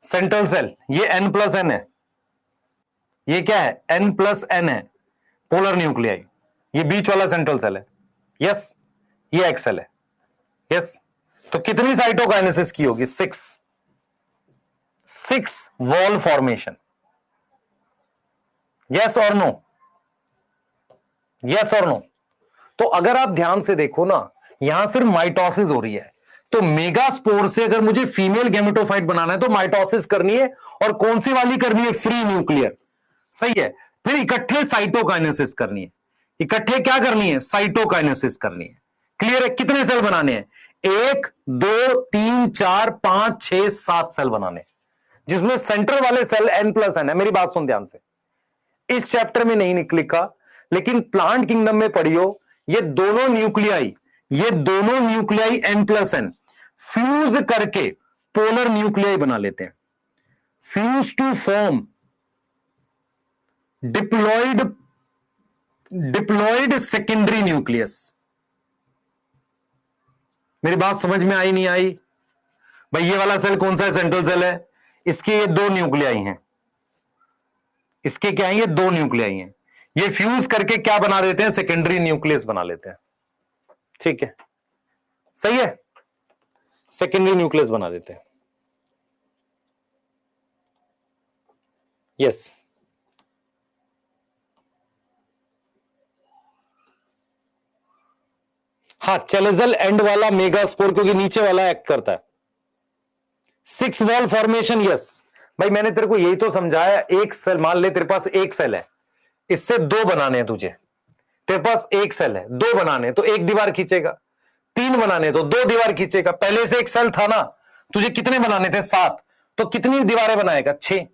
सेंट्रल सेल ये N+N है। ये क्या है? N+N है, पोलर न्यूक्लियाई। ये बीच वाला सेंट्रल सेल है। यस, ये एक्सेल है। यस, तो कितनी साइटोकाइनेसिस की होगी? 6 वॉल फॉर्मेशन। यस और नो? यस और नो? तो अगर आप ध्यान से देखो ना, यहां सिर्फ माइटोसिस हो रही है, तो मेगास्पोर से अगर मुझे फीमेल गेमेटोफाइट बनाना है तो माइटोसिस करनी है, और कौन सी वाली करनी है? Free nuclear. सही है। फिर इकट्ठे साइटोकाइनेसिस करनी है। इकट्ठे क्या करनी है? साइटोकाइनेसिस करनी है। क्लियर है? कितने सेल बनाने हैं? 1 2 3 4 5 6 7 सेल बनाने हैं, जिसमें सेंटर वाले सेल N+N है। मेरी बात सुन ध्यान से, इस चैप्टर में नहीं लिखा, लेकिन प्लांट किंगडम में पढ़ियो। ये दोनों न्यूक्लियाई N+N फ्यूज करके पोलर न्यूक्लियाई बना लेते हैं। Fuse to form diploid secondary nucleus. मेरी बात समझ में आई नहीं आई? भाई ये वाला सेल कौन सा है? सेंट्रल सेल है। इसके ये 2 न्यूक्लियाई हैं। इसके क्या है? ये 2 न्यूक्लियाई हैं। ये फ्यूज करके क्या बना देते हैं? सेकेंडरी न्यूक्लियस बना लेते हैं। ठीक है, सही है, सेकेंडरी न्यूक्लियस बना देते हैं। यस, हाँ, चेलेजल एंड वाला मेगास्पोर, क्योंकि नीचे वाला एक्ट करता है। 6 वॉल फॉर्मेशन। यस भाई, मैंने तेरे को यही तो समझाया। एक सेल, मान ले तेरे पास एक सेल है, इससे 2 बनाने हैं तुझे। तेरे पास एक सेल है, 2 बनाने तो 1 दीवार खींचेगा, 3 बनाने तो 2 दीवार खींचेगा। पहले से एक सेल था ना, तुझे कितने बनाने थे? 7, तो कितनी दीवारें बनाएगा? 6।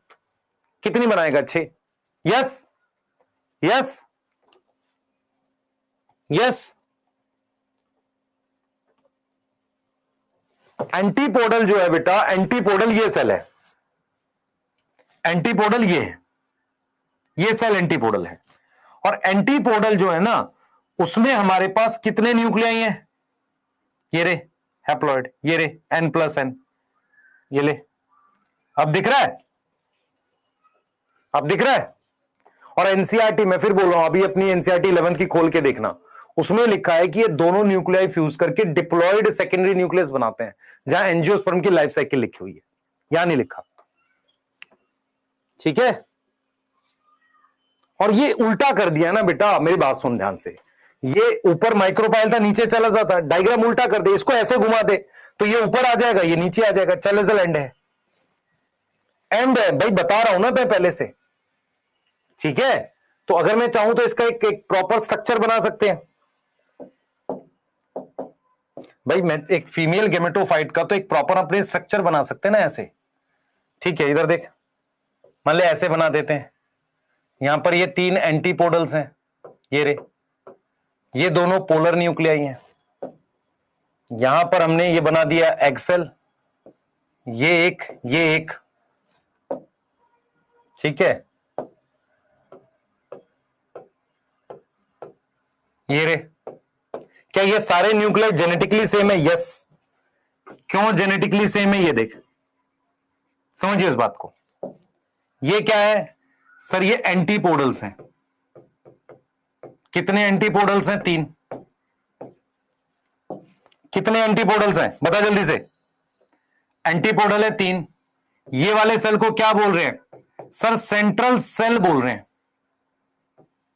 कितनी बनाएगा? 6। Yes yes yes. एंटीपोडल जो है बेटा, एंटीपोडल ये सेल है, एंटीपोडल ये है, ये सेल एंटीपोडल है। और एंटीपोडल जो है ना, उसमें हमारे पास कितने न्यूक्लियाई हैं? ये रे हैप्लॉइड, ये रे N+N, ये ले। अब दिख रहा है? अब दिख रहा है? और एनसीईआरटी, मैं फिर बोल रहा हूं, अभी अपनी एनसीईआरटी 11th की खोल के देखना, उसमें लिखा है कि ये दोनों न्यूक्लियाई फ्यूज करके डिप्लॉयड सेकेंडरी न्यूक्लियस बनाते हैं, जहां एंजियोस्पर्म की लाइफ साइकिल लिखी हुई है। यहां नहीं लिखा। ठीक है? और ये उल्टा कर दिया ना बेटा, मेरी बात सुन ध्यान से। ये ऊपर माइक्रोपाइल था, नीचे चला जाता, डायग्राम उल्टा कर दे, इसको ऐसे घुमा दे तो ये ऊपर आ जाएगा, ये नीचे आ जाएगा। चलेजल एंड है, एंड है भाई, बता रहा हूं ना मैं पहले से। ठीक है? तो अगर मैं चाहूं तो इसका एक प्रॉपर स्ट्रक्चर बना सकते हैं भाई। मैं एक फीमेल गेमेटोफाइट का तो एक प्रॉपर अपने स्ट्रक्चर बना सकते हैं ना ऐसे। ठीक है, इधर देख, मान ले ऐसे बना देते हैं। यहां पर ये 3 एंटीपोडल्स हैं, ये रे, ये दोनों पोलर न्यूक्लियाई हैं। यहां पर हमने ये बना दिया एग सेल, ये एक, ठीक है। ये रे, क्या ये सारे न्यूक्लियाई जेनेटिकली सेम है? यस। क्यों जेनेटिकली सेम है? ये देख, समझिए इस बात को। ये क्या है सर? ये एंटीपोडल्स हैं। कितने एंटीपोडल्स हैं? 3। कितने एंटीपोडल्स हैं बता जल्दी से। एंटीपोडल है 3। ये वाले सेल को क्या बोल रहे हैं सर? सेंट्रल सेल बोल रहे हैं।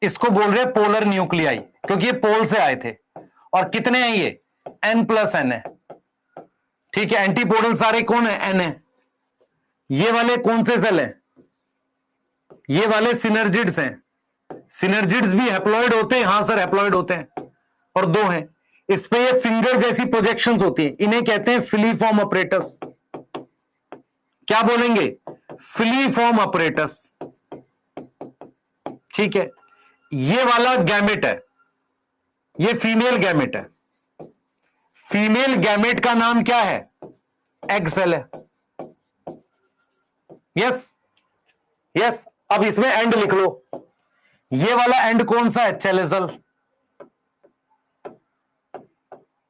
इसको बोल रहे हैं पोलर न्यूक्लियाई, क्योंकि ये पोल से आए थे। और कितने हैं ये? N+N है, ठीक है। एंटीपोडल सारे कौन है? N है। ये वाले कौन से सेल हैं? ये वाले सिनर्जिड्स हैं। सिनर्जिड्स भी हैप्लॉइड होते हैं? हां सर, हैप्लॉइड होते हैं। और 2 हैं। इस पे ये फिंगर जैसी प्रोजेक्शंस होती हैं, इन्हें कहते हैं फिलीफॉर्म अपरेटस। क्या बोलेंगे? फिलीफॉर्म अपरेटस, ठीक है। ये वाला गैमेट है, ये फीमेल गैमेट है। फीमेल गैमेट का नाम क्या है? एग सेल है। Yes yes. अब इसमें एंड लिख लो। ये वाला एंड कौन सा है? चेलेजल।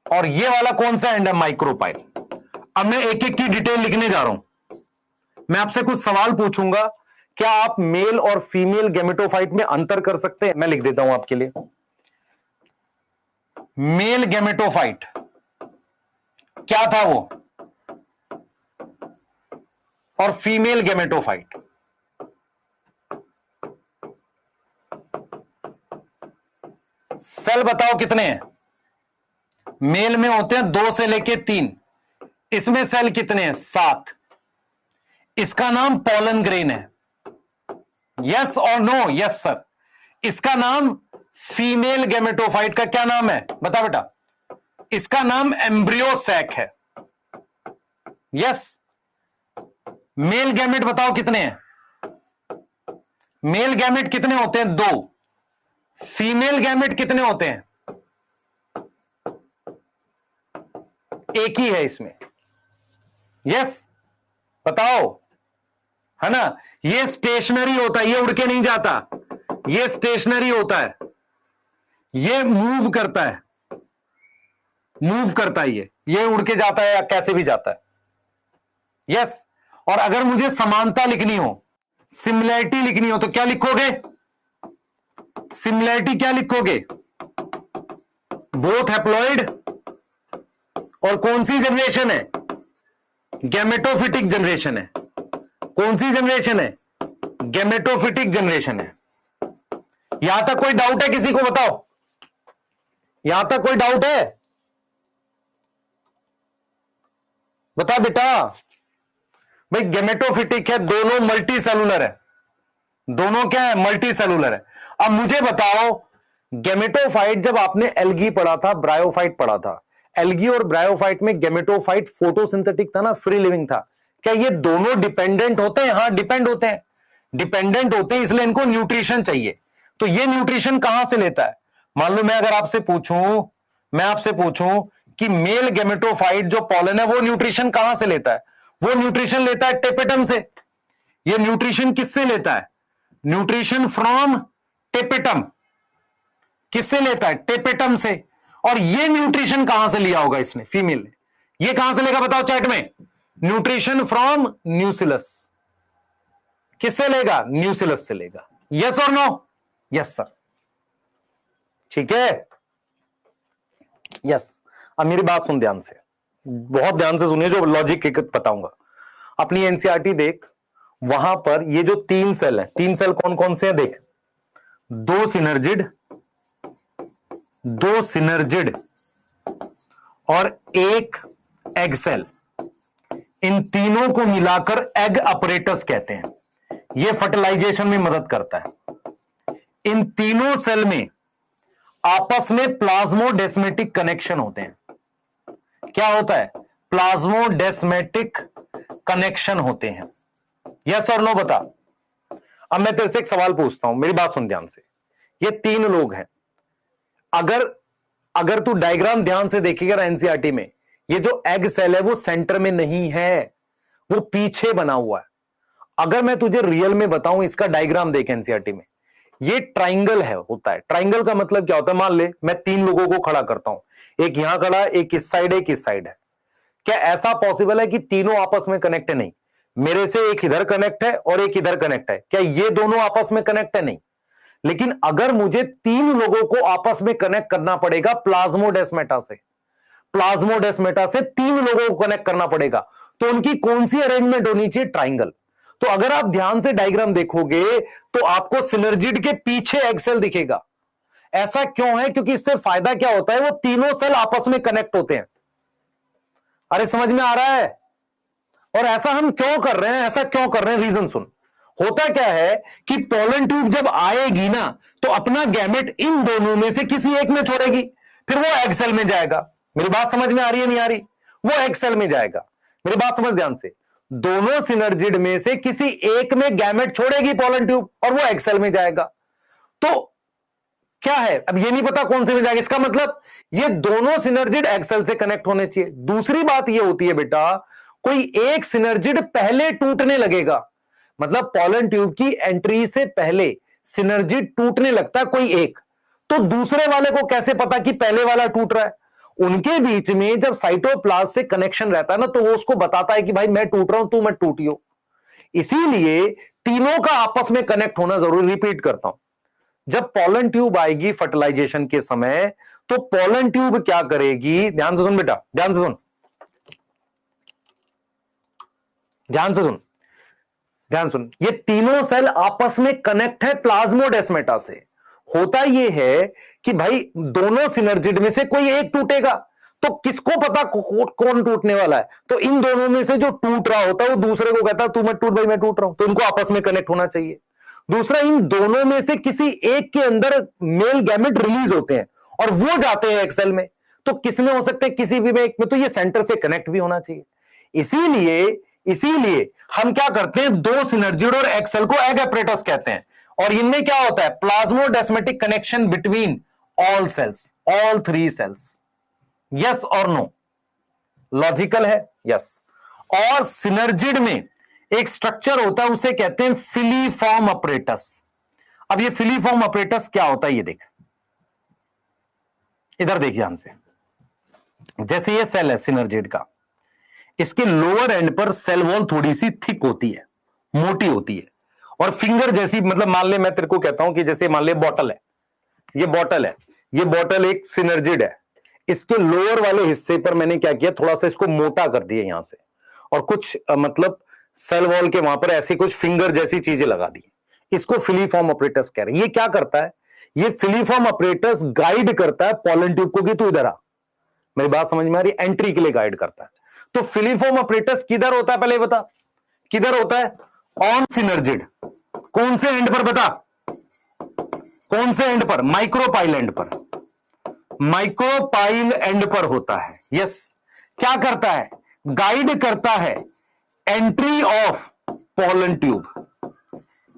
और ये वाला कौन सा एंड है? माइक्रोपाइल। अब मैं एक एक की डिटेल लिखने जा रहा हूं। मैं आपसे कुछ सवाल पूछूंगा, क्या आप मेल और फीमेल गैमेटोफाइट में अंतर कर सकते हैं? मैं लिख देता हूं आपके लिए। मेल गैमेटोफाइट क्या था वो, और फीमेल गैमेटोफाइट। सेल बताओ कितने हैं? मेल में होते हैं 2 से लेके 3। इसमें सेल कितने हैं? 7। इसका नाम पॉलन ग्रेन है। यस और नो? Yes sir. इसका नाम फीमेल गैमेटोफाइट का क्या नाम है? बता बेटा। इसका नाम एम्ब्रियो सैक है। यस। मेल गैमेट बताओ कितने हैं? मेल गैमेट कितने होते हैं? 2। फीमेल गैमेट कितने होते हैं? एक ही है इसमें। यस बताओ, है ना। ये स्टेशनरी होता है, ये उड़ के नहीं जाता। ये स्टेशनरी होता है, ये मूव करता है, मूव करता है। ये उड़ के जाता है या कैसे भी जाता है। यस। और अगर मुझे समानता लिखनी हो, सिमिलैरिटी लिखनी हो, तो क्या लिखोगे? सिमिलैरिटी क्या लिखोगे? Both haploid. और कौन सी जनरेशन है? गैमेटोफिटिक जनरेशन है। कौन सी जनरेशन है? गैमेटोफिटिक जनरेशन है। यहां तक कोई डाउट है किसी को? बताओ, यहां तक कोई डाउट है? बता बेटा। भाई गैमेटोफिटिक है, दोनों मल्टी सेलुलर है। दोनों क्या है? मल्टी सेलुलर है। अब मुझे बताओ, गैमेटोफाइट जब आपने एल्गी पढ़ा था, ब्रायोफाइट पढ़ा था, एल्गी और ब्रायोफाइट में गैमेटोफाइट फोटोसिंथेटिक था ना, फ्री लिविंग था। क्या ये दोनों डिपेंडेंट होते हैं? हाँ डिपेंड होते हैं। डिपेंडेंट होते हैं, इसलिए इनको न्यूट्रिशन चाहिए। तो ये न्यूट्रिशन कहां से लेता है? मान लो मैं अगर आपसे पूछूं कि मेल गैमेटोफाइट जो पॉलन है वो न्यूट्रिशन कहां से लेता है? वो न्यूट्रिशन लेता है टेपेटम से। ये न्यूट्रिशन किससे लेता है? Nutrition from tapetum. किससे लेता है? टेपेटम से। और ये न्यूट्रिशन कहां से लिया होगा इसने, फीमेल ने? ये कहां से लेगा बताओ चैट में। Nutrition from न्यूसिलस। किससे लेगा? न्यूसिलस से लेगा। यस और नो? Yes sir. ठीक है। यस। अब मेरी बात सुन ध्यान से, बहुत ध्यान से सुनिए, जो लॉजिक बताऊंगा। अपनी एनसीईआरटी देख, वहां पर ये जो 3 सेल है, 3 सेल कौन कौन से हैं देख। 2 सिनर्जिड और 1 एग सेल। इन तीनों को मिलाकर एग अपरेटस कहते हैं। यह फर्टिलाइजेशन में मदद करता है। इन तीनों सेल में आपस में प्लाज्मोडेस्मेटिक कनेक्शन होते हैं। क्या होता है? प्लाज्मोडेस्मेटिक कनेक्शन होते हैं। यस और नो बता। अब मैं तेरे से एक सवाल पूछता हूं, मेरी बात सुन ध्यान से। ये 3 लोग हैं। अगर अगर तू डायग्राम ध्यान से देखेगा ना एनसीईआरटी में, ये जो एग सेल है वो सेंटर में नहीं है, वो पीछे बना हुआ है। अगर मैं तुझे रियल में बताऊं, इसका डायग्राम देख एनसीईआरटी में, ये ट्राइंगल है, होता है। ट्राइंगल का मतलब क्या होता है? मान ले मैं 3 लोगों को खड़ा करता हूं, एक यहां खड़ा, एक इस साइड, एक इस साइड है। क्या ऐसा पॉसिबल है कि तीनों आपस में कनेक्ट है? नहीं। मेरे से एक इधर कनेक्ट है और एक इधर कनेक्ट है, क्या ये दोनों आपस में कनेक्ट है? नहीं। लेकिन अगर मुझे 3 लोगों को आपस में कनेक्ट करना पड़ेगा प्लाज्मोडेस्माटा से, प्लाज्मोडेस्माटा से 3 लोगों को कनेक्ट करना पड़ेगा, तो उनकी कौन सी अरेंजमेंट होनी चाहिए? ट्राइंगल। तो अगर आप ध्यान से डायग्राम देखोगे तो आपको सिनर्जिड के पीछे एक्सेल दिखेगा। ऐसा क्यों है? क्योंकि इससे फायदा क्या होता है, वो तीनों सेल आपस में कनेक्ट होते हैं। अरे समझ में आ रहा है? और ऐसा हम क्यों कर रहे हैं? ऐसा क्यों कर रहे हैं? रीजन सुन। होता क्या है कि पोलन ट्यूब जब आएगी ना, तो अपना गैमेट इन दोनों में से किसी एक में छोड़ेगी, फिर वो एग सेल में जाएगा। मेरी बात समझ में आ रही है नहीं आ रही? वो एग सेल में जाएगा। मेरी बात समझ ध्यान से, दोनों सिनर्जिड में से किसी एक में गैमेट छोड़ेगी पोलन ट्यूब और वो एग सेल में जाएगा। तो क्या है, अब ये नहीं पता कौन से में जाएगा, इसका मतलब ये दोनों सिनर्जिड एक्सेल से कनेक्ट होने चाहिए। दूसरी बात ये होती है बेटा, कोई एक सिनर्जिड पहले टूटने लगेगा, मतलब पोलन ट्यूब की एंट्री से पहले सिनर्जिड टूटने लगता है कोई एक, तो दूसरे वाले को कैसे पता कि पहले वाला टूट रहा है? उनके बीच में जब साइटोप्लाज्म से कनेक्शन रहता है ना, तो वो उसको बताता है कि भाई मैं टूट रहा हूं, तू मत टूटियो। इसीलिए तीनों का आपस में कनेक्ट होना जरूरी। रिपीट करता हूं, जब पोलन ट्यूब आएगी फर्टिलाइजेशन के समय, तो पोलन ट्यूब क्या करेगी? ध्यान से सुन बेटा, ध्यान से सुन, ध्यान से सुन, ध्यान सुन। ये तीनों सेल आपस में कनेक्ट है प्लाज्मोडेस्माटा से। होता यह है कि भाई दोनों सिनर्जिड में से कोई एक टूटेगा, तो किसको पता कौन टूटने वाला है? तो इन दोनों में से जो टूट रहा होता है वो दूसरे को कहता है तू मत टूट भाई, मैं टूट रहा हूं। तो इनको आपस में कनेक्ट होना चाहिए। दूसरा, इन दोनों में से किसी एक के अंदर मेल गैमेट रिलीज होते हैं और वो जाते हैं एक्सेल में। तो किसमें हो सकते हैं? किसी भी में एक में। तो ये सेंटर से कनेक्ट भी होना चाहिए। इसीलिए इसीलिए हम क्या करते हैं, दो सिनर्जिड और एक्सेल को एग apparatus कहते हैं। और इनमें क्या होता है? Plasmodesmatic connection between all cells, all 3 cells. Yes और नो? लॉजिकल है? यस। और सिनर्जिड में एक स्ट्रक्चर होता है, उसे कहते हैं फिलीफॉर्म अपरेटस। अब ये फिलीफॉर्म अपरेटस क्या होता है, ये देख, इधर देख ध्यान से। जैसे ये सेल है सिनर्जिड का, इसके लोअर एंड पर सेल वॉल थोड़ी सी थिक होती है, मोटी होती है, और फिंगर जैसी, मतलब मान ले मैं तेरे को कहता हूं कि जैसे मान ले बॉटल है, ये बॉटल है, ये बॉटल एक सिनर्जिड है। इसके लोअर वाले हिस्से पर मैंने क्या किया, थोड़ा सा इसको मोटा कर दिया यहां से, और कुछ मतलब सेल वॉल के वहां पर ऐसी कुछ फिंगर जैसी चीजें लगा दी। इसको फिलीफॉर्म अपरेटस कह रहे हैं। ये क्या करता है? ये फिलीफॉर्म अपरेटस गाइड करता है पोलन ट्यूब को कि तू इधर आ। मेरी बात समझ में आ रही? एंट्री के लिए गाइड करता है। तो फिलीफॉर्म अपरेटस किधर होता है, पहले बता, किधर होता है? On synergid. कौन से एंड पर बता? कौन से एंड पर? माइक्रोपाइल एंड पर। माइक्रोपाइल एंड पर होता है। यस। क्या करता है? गाइड करता है entry of pollen tube.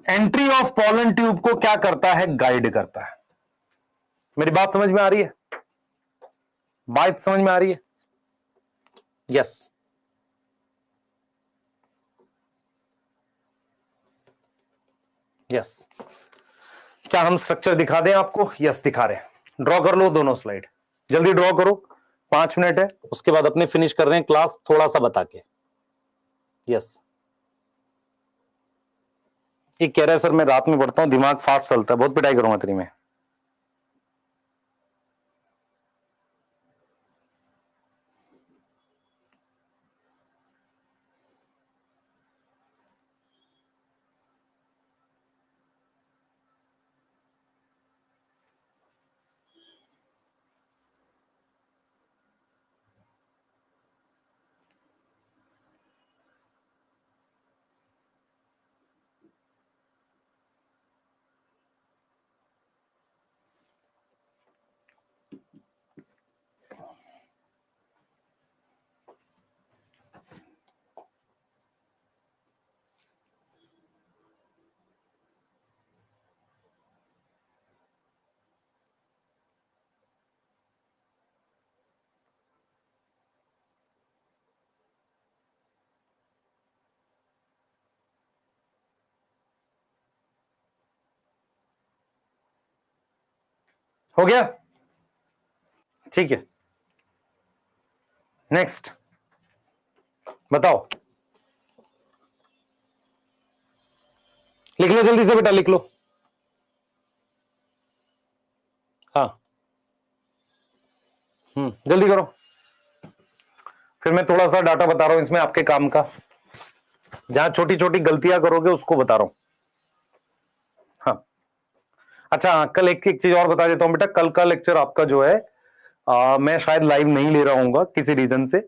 Entry of pollen tube को क्या करता है? गाइड करता है। मेरी बात समझ में आ रही है? बात समझ में आ रही है? यस। यस। क्या हम स्ट्रक्चर दिखा दें आपको? यस दिखा रहे हैं। ड्रॉ कर लो दोनों स्लाइड, जल्दी ड्रॉ करो, 5 मिनट है, उसके बाद अपने फिनिश कर रहे हैं क्लास थोड़ा सा बता के। यस। ये कह रहा है सर मैं रात में पढ़ता हूं, दिमाग फास्ट चलता है, बहुत पिटाई करूंगा तेरी में। हो गया, ठीक है। नेक्स्ट बताओ, लिख लो जल्दी से बेटा, लिख लो। हाँ जल्दी करो, फिर मैं थोड़ा सा डाटा बता रहा हूं इसमें आपके काम का, जहां छोटी छोटी गलतियां करोगे उसको बता रहा हूं। हाँ अच्छा, कल एक चीज और बता देता हूं बेटा, कल का लेक्चर आपका जो है मैं शायद लाइव नहीं ले रहा हूँ किसी रीजन से,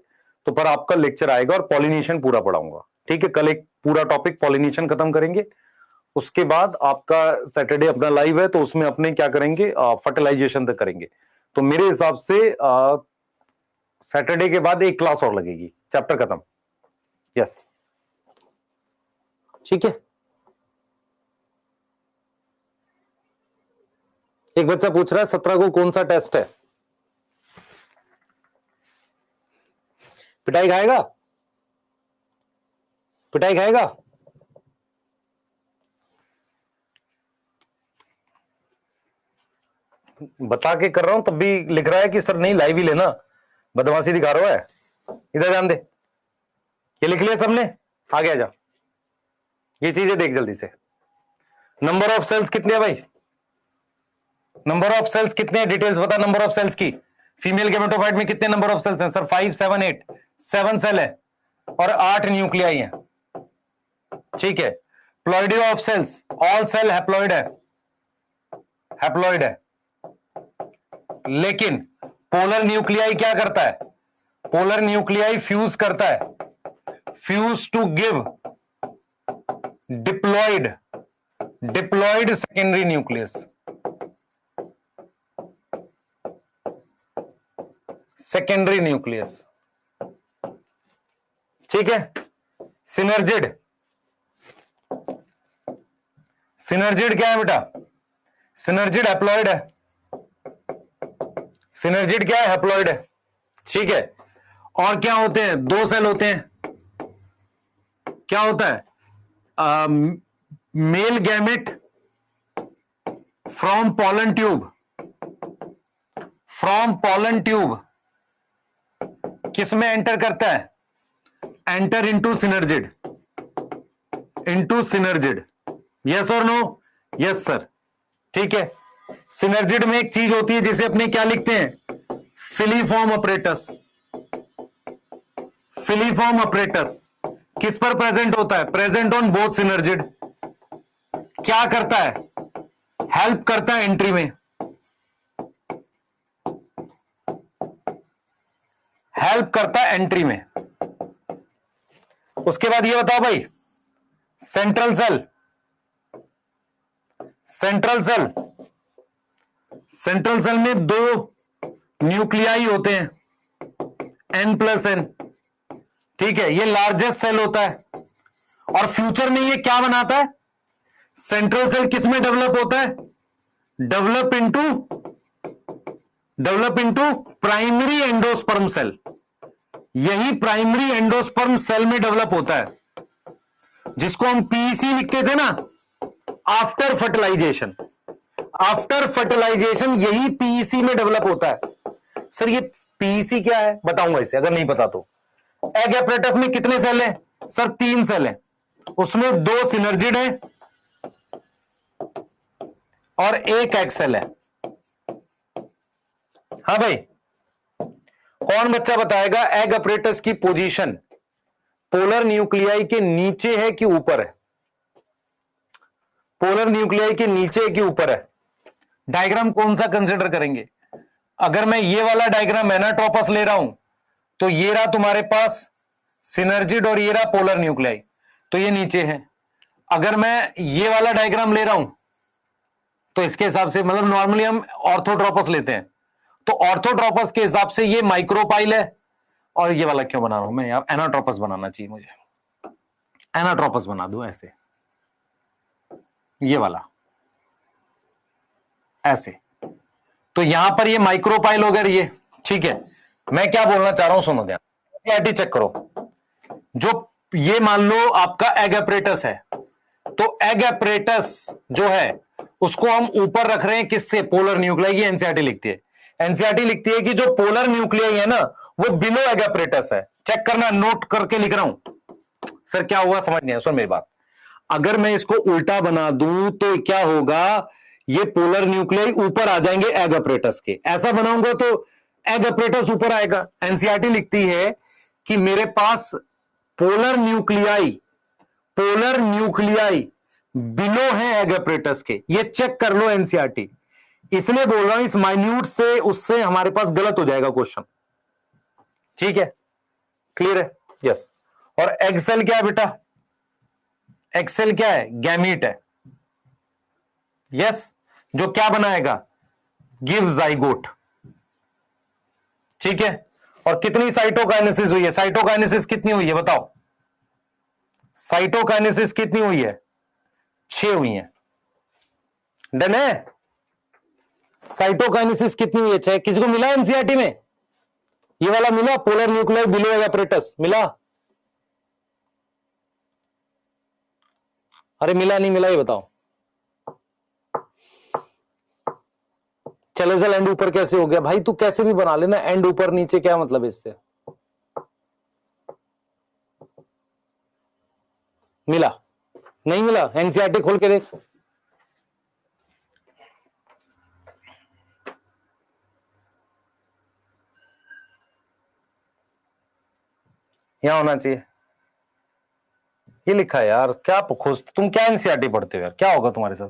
तो पर आपका लेक्चर आएगा और पॉलिनेशन पूरा पढ़ाऊंगा, ठीक है। कल एक पूरा टॉपिक पॉलिनेशन खत्म करेंगे, उसके बाद आपका सैटरडे अपना लाइव है, तो उसमें अपने क्या करेंगे, फर्टिलाइजेशन तक करेंगे। तो मेरे हिसाब से सैटरडे के बाद एक क्लास और लगेगी, चैप्टर खत्म। यस ठीक है। एक बच्चा पूछ रहा है 17 को कौन सा टेस्ट है, पिटाई खाएगा, पिटाई खाएगा। बता के कर रहा हूं तब भी लिख रहा है कि सर नहीं लाइव ही लेना, बदमाशी दिखा रहा है। इधर ध्यान दे, ये लिख लिया सबने, आगे आ जा, ये चीजें देख जल्दी से। नंबर ऑफ सेल्स कितने हैं भाई, नंबर ऑफ सेल्स कितने हैं, डिटेल्स बता नंबर ऑफ सेल्स की। फीमेल गेमेटोफाइट में कितने नंबर ऑफ सेल्स हैं सर, 5 7 8, 7 सेल है और 8 न्यूक्लियाई हैं, ठीक है। Ploidy of cells, all cell haploid है, हैप्लॉइड है, लेकिन पोलर न्यूक्लियाई क्या करता है, पोलर न्यूक्लियाई फ्यूज करता है, fuse to give diploid, diploid secondary nucleus, secondary nucleus, ठीक है। सिनर्जिड, सिनर्जिड क्या है बेटा, सिनर्जिड हैप्लॉइड है, सिनर्जिड क्या है, हैप्लॉइड है, ठीक है। और क्या होते हैं, 2 सेल होते हैं, क्या होता है, male gamete from pollen tube, from pollen tube किसमें एंटर करता है, enter into synergid, into synergid, yes और नो, यस सर, ठीक है। सिनर्जिड में एक चीज होती है जिसे अपने क्या लिखते हैं, फिलीफॉर्म अपरेटस, फिलीफॉर्म अपरेटस किस पर प्रेजेंट होता है, प्रेजेंट ऑन बोथ सिनर्जिड, क्या करता है, हेल्प करता है एंट्री में, हेल्प करता है एंट्री में। उसके बाद ये बताओ भाई, central cell, central cell, central cell में 2 न्यूक्लियाई होते हैं, N+N, ठीक है। ये लार्जेस्ट सेल होता है और फ्यूचर में ये क्या बनाता है, सेंट्रल सेल किस में डेवलप होता है, develop into primary endosperm cell, यही प्राइमरी एंडोस्पर्म सेल में डेवलप होता है, जिसको हम पीईसी लिखते थे ना, आफ्टर फर्टिलाइजेशन, आफ्टर फर्टिलाइजेशन यही पीईसी में डेवलप होता है। सर ये पीईसी क्या है बताऊंगा इसे, अगर नहीं पता तो। एग एपरेटस में कितने सेल हैं सर, 3 सेल हैं, उसमें 2 सिनर्जिड हैं और 1 एग सेल है। हाँ भाई, कौन बच्चा बताएगा एग अपरेटस की पोजीशन पोलर न्यूक्लियाई के नीचे है कि ऊपर है, पोलर न्यूक्लियाई के नीचे है कि ऊपर है। डायग्राम कौन सा कंसिडर करेंगे, अगर मैं ये वाला डायग्राम एनाट्रोपस ले रहा हूं तो ये रहा तुम्हारे पास सिनर्जिड और ये रहा पोलर न्यूक्लियाई, तो ये नीचे है। अगर मैं ये वाला डायग्राम ले रहा हूं तो इसके हिसाब से, मतलब नॉर्मली हम ऑर्थोट्रोपस लेते हैं, तो ऑर्थोट्रोपस के हिसाब से ये माइक्रोपाइल है, और ये वाला क्यों बना रहा हूं मैं, यार एनाट्रोपस बनाना चाहिए मुझे, एनाट्रोपस बना दूं ऐसे, ये वाला ऐसे, तो यहां पर ये माइक्रोपाइल हो गया ये, ठीक है। मैं क्या बोलना चाह रहा हूं सुनो ध्यान, एनसीईआरटी चेक करो। जो ये मान लो आपका एग अपरेटस है, तो एग एपरेटस जो है उसको हम ऊपर रख रहे हैं किससे, पोलर न्यूक्लियाई। ये एनसीईआरटी लिखती है, एनसीईआरटी लिखती है कि जो पोलर न्यूक्लियाई है ना वो बिलो एग एपरेटस है। चेक करना, नोट करके लिख रहा हूं। सर क्या हुआ, समझ नहीं आया, सुन मेरी बात। अगर मैं इसको उल्टा बना दूं तो क्या होगा, ये पोलर न्यूक्लियाई ऊपर आ जाएंगे एग एपरेटस के। ऐसा बनाऊंगा तो एग एपरेटस ऊपर आएगा। एनसीईआरटी लिखती है कि मेरे पास पोलर न्यूक्लियाई बिलो है एग एपरेटस के। ये चेक कर लो एनसीईआरटी। इसलिए बोल रहा हूं इस माइन्यूट से उससे हमारे पास गलत हो जाएगा क्वेश्चन। ठीक है, क्लियर है? यस। और एग सेल क्या है बेटा, एग सेल क्या है, गैमीट है। यस, जो क्या बनाएगा, गिव जाइगोट। ठीक है, और कितनी साइटोकाइनेसिस हुई है, साइटोकाइनेसिस कितनी हुई है बताओ, साइटोकाइनेसिस कितनी हुई है, 6 हुई है। डन है? साइटोकाइनेसिस कितनी हुई है, 6। किसी को मिला एनसीईआरटी में ये वाला, मिला polar nuclei below egg apparatus, मिला? अरे मिला नहीं मिला ये बताओ। चलेजल एंड ऊपर कैसे हो गया भाई, तू कैसे भी बना लेना, एंड ऊपर नीचे क्या मतलब इससे। मिला नहीं मिला, एनसीईआरटी खोल के देख। यहां होना चाहिए, ये लिखा है यार। क्या खोज, तुम क्या एनसीईआरटी पढ़ते हो यार, क्या होगा तुम्हारे साथ।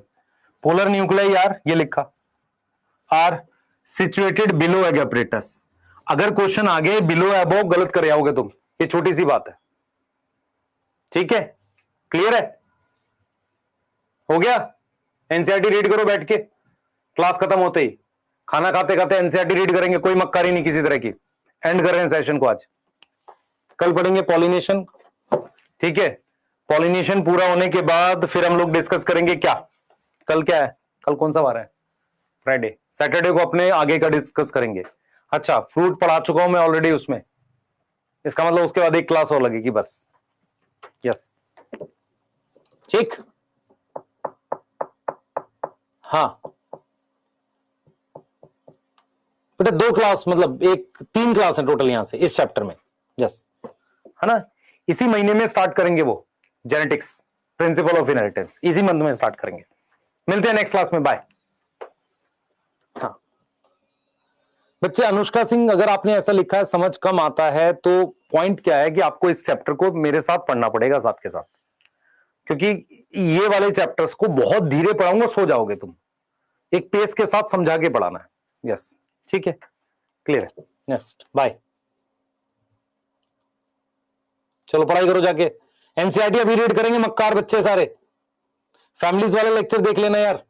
पोलर न्यूक्लियाई यार, ये लिखा are situated below egg apparatus. अगर क्वेश्चन आगे बिलो एबो गलत कर आओगे तुम, ये छोटी सी बात है। ठीक है, क्लियर है? हो गया? एनसीईआरटी रीड करो बैठ के, क्लास खत्म होते ही। खाना खाते खाते एनसीईआरटी रीड करेंगे, कोई मक्कारी नहीं किसी तरह की। एंड कर रहे हैं सेशन को आज, कल पढ़ेंगे पॉलिनेशन। ठीक है, पॉलिनेशन पूरा होने के बाद फिर हम लोग डिस्कस करेंगे क्या, कल क्या है, कल कौन सा वार है, फ्राइडे। सैटरडे को अपने आगे का डिस्कस करेंगे। अच्छा, फ्रूट पढ़ा चुका हूं मैं ऑलरेडी उसमें, इसका मतलब उसके बाद एक क्लास और लगेगी बस। यस, ठीक। हाँ बेटा, 2 क्लास मतलब 3 क्लास है टोटल यहां से इस चैप्टर में। यस, है ना? इसी महीने में स्टार्ट करेंगे वो जेनेटिक्स, प्रिंसिपल ऑफ इनहेरिटेंस, इसी मंथ में स्टार्ट करेंगे। मिलते हैं नेक्स्ट क्लास में, बाय। हाँ बच्चे, अनुष्का सिंह अगर आपने ऐसा लिखा है समझ कम आता है, तो पॉइंट क्या है कि आपको इस चैप्टर को मेरे साथ पढ़ना पड़ेगा साथ के साथ, क्योंकि ये वाले चैप्टर्स को बहुत धीरे पढ़ाऊंगा, सो जाओगे तुम। एक पेस के साथ समझा के पढ़ाना है। यस, ठीक है, क्लियर है। Next, bye. चलो पढ़ाई करो जाके। एनसीईआरटी अभी रीड करेंगे मक्कार बच्चे सारे। फैमिलीज वाले लेक्चर देख लेना यार।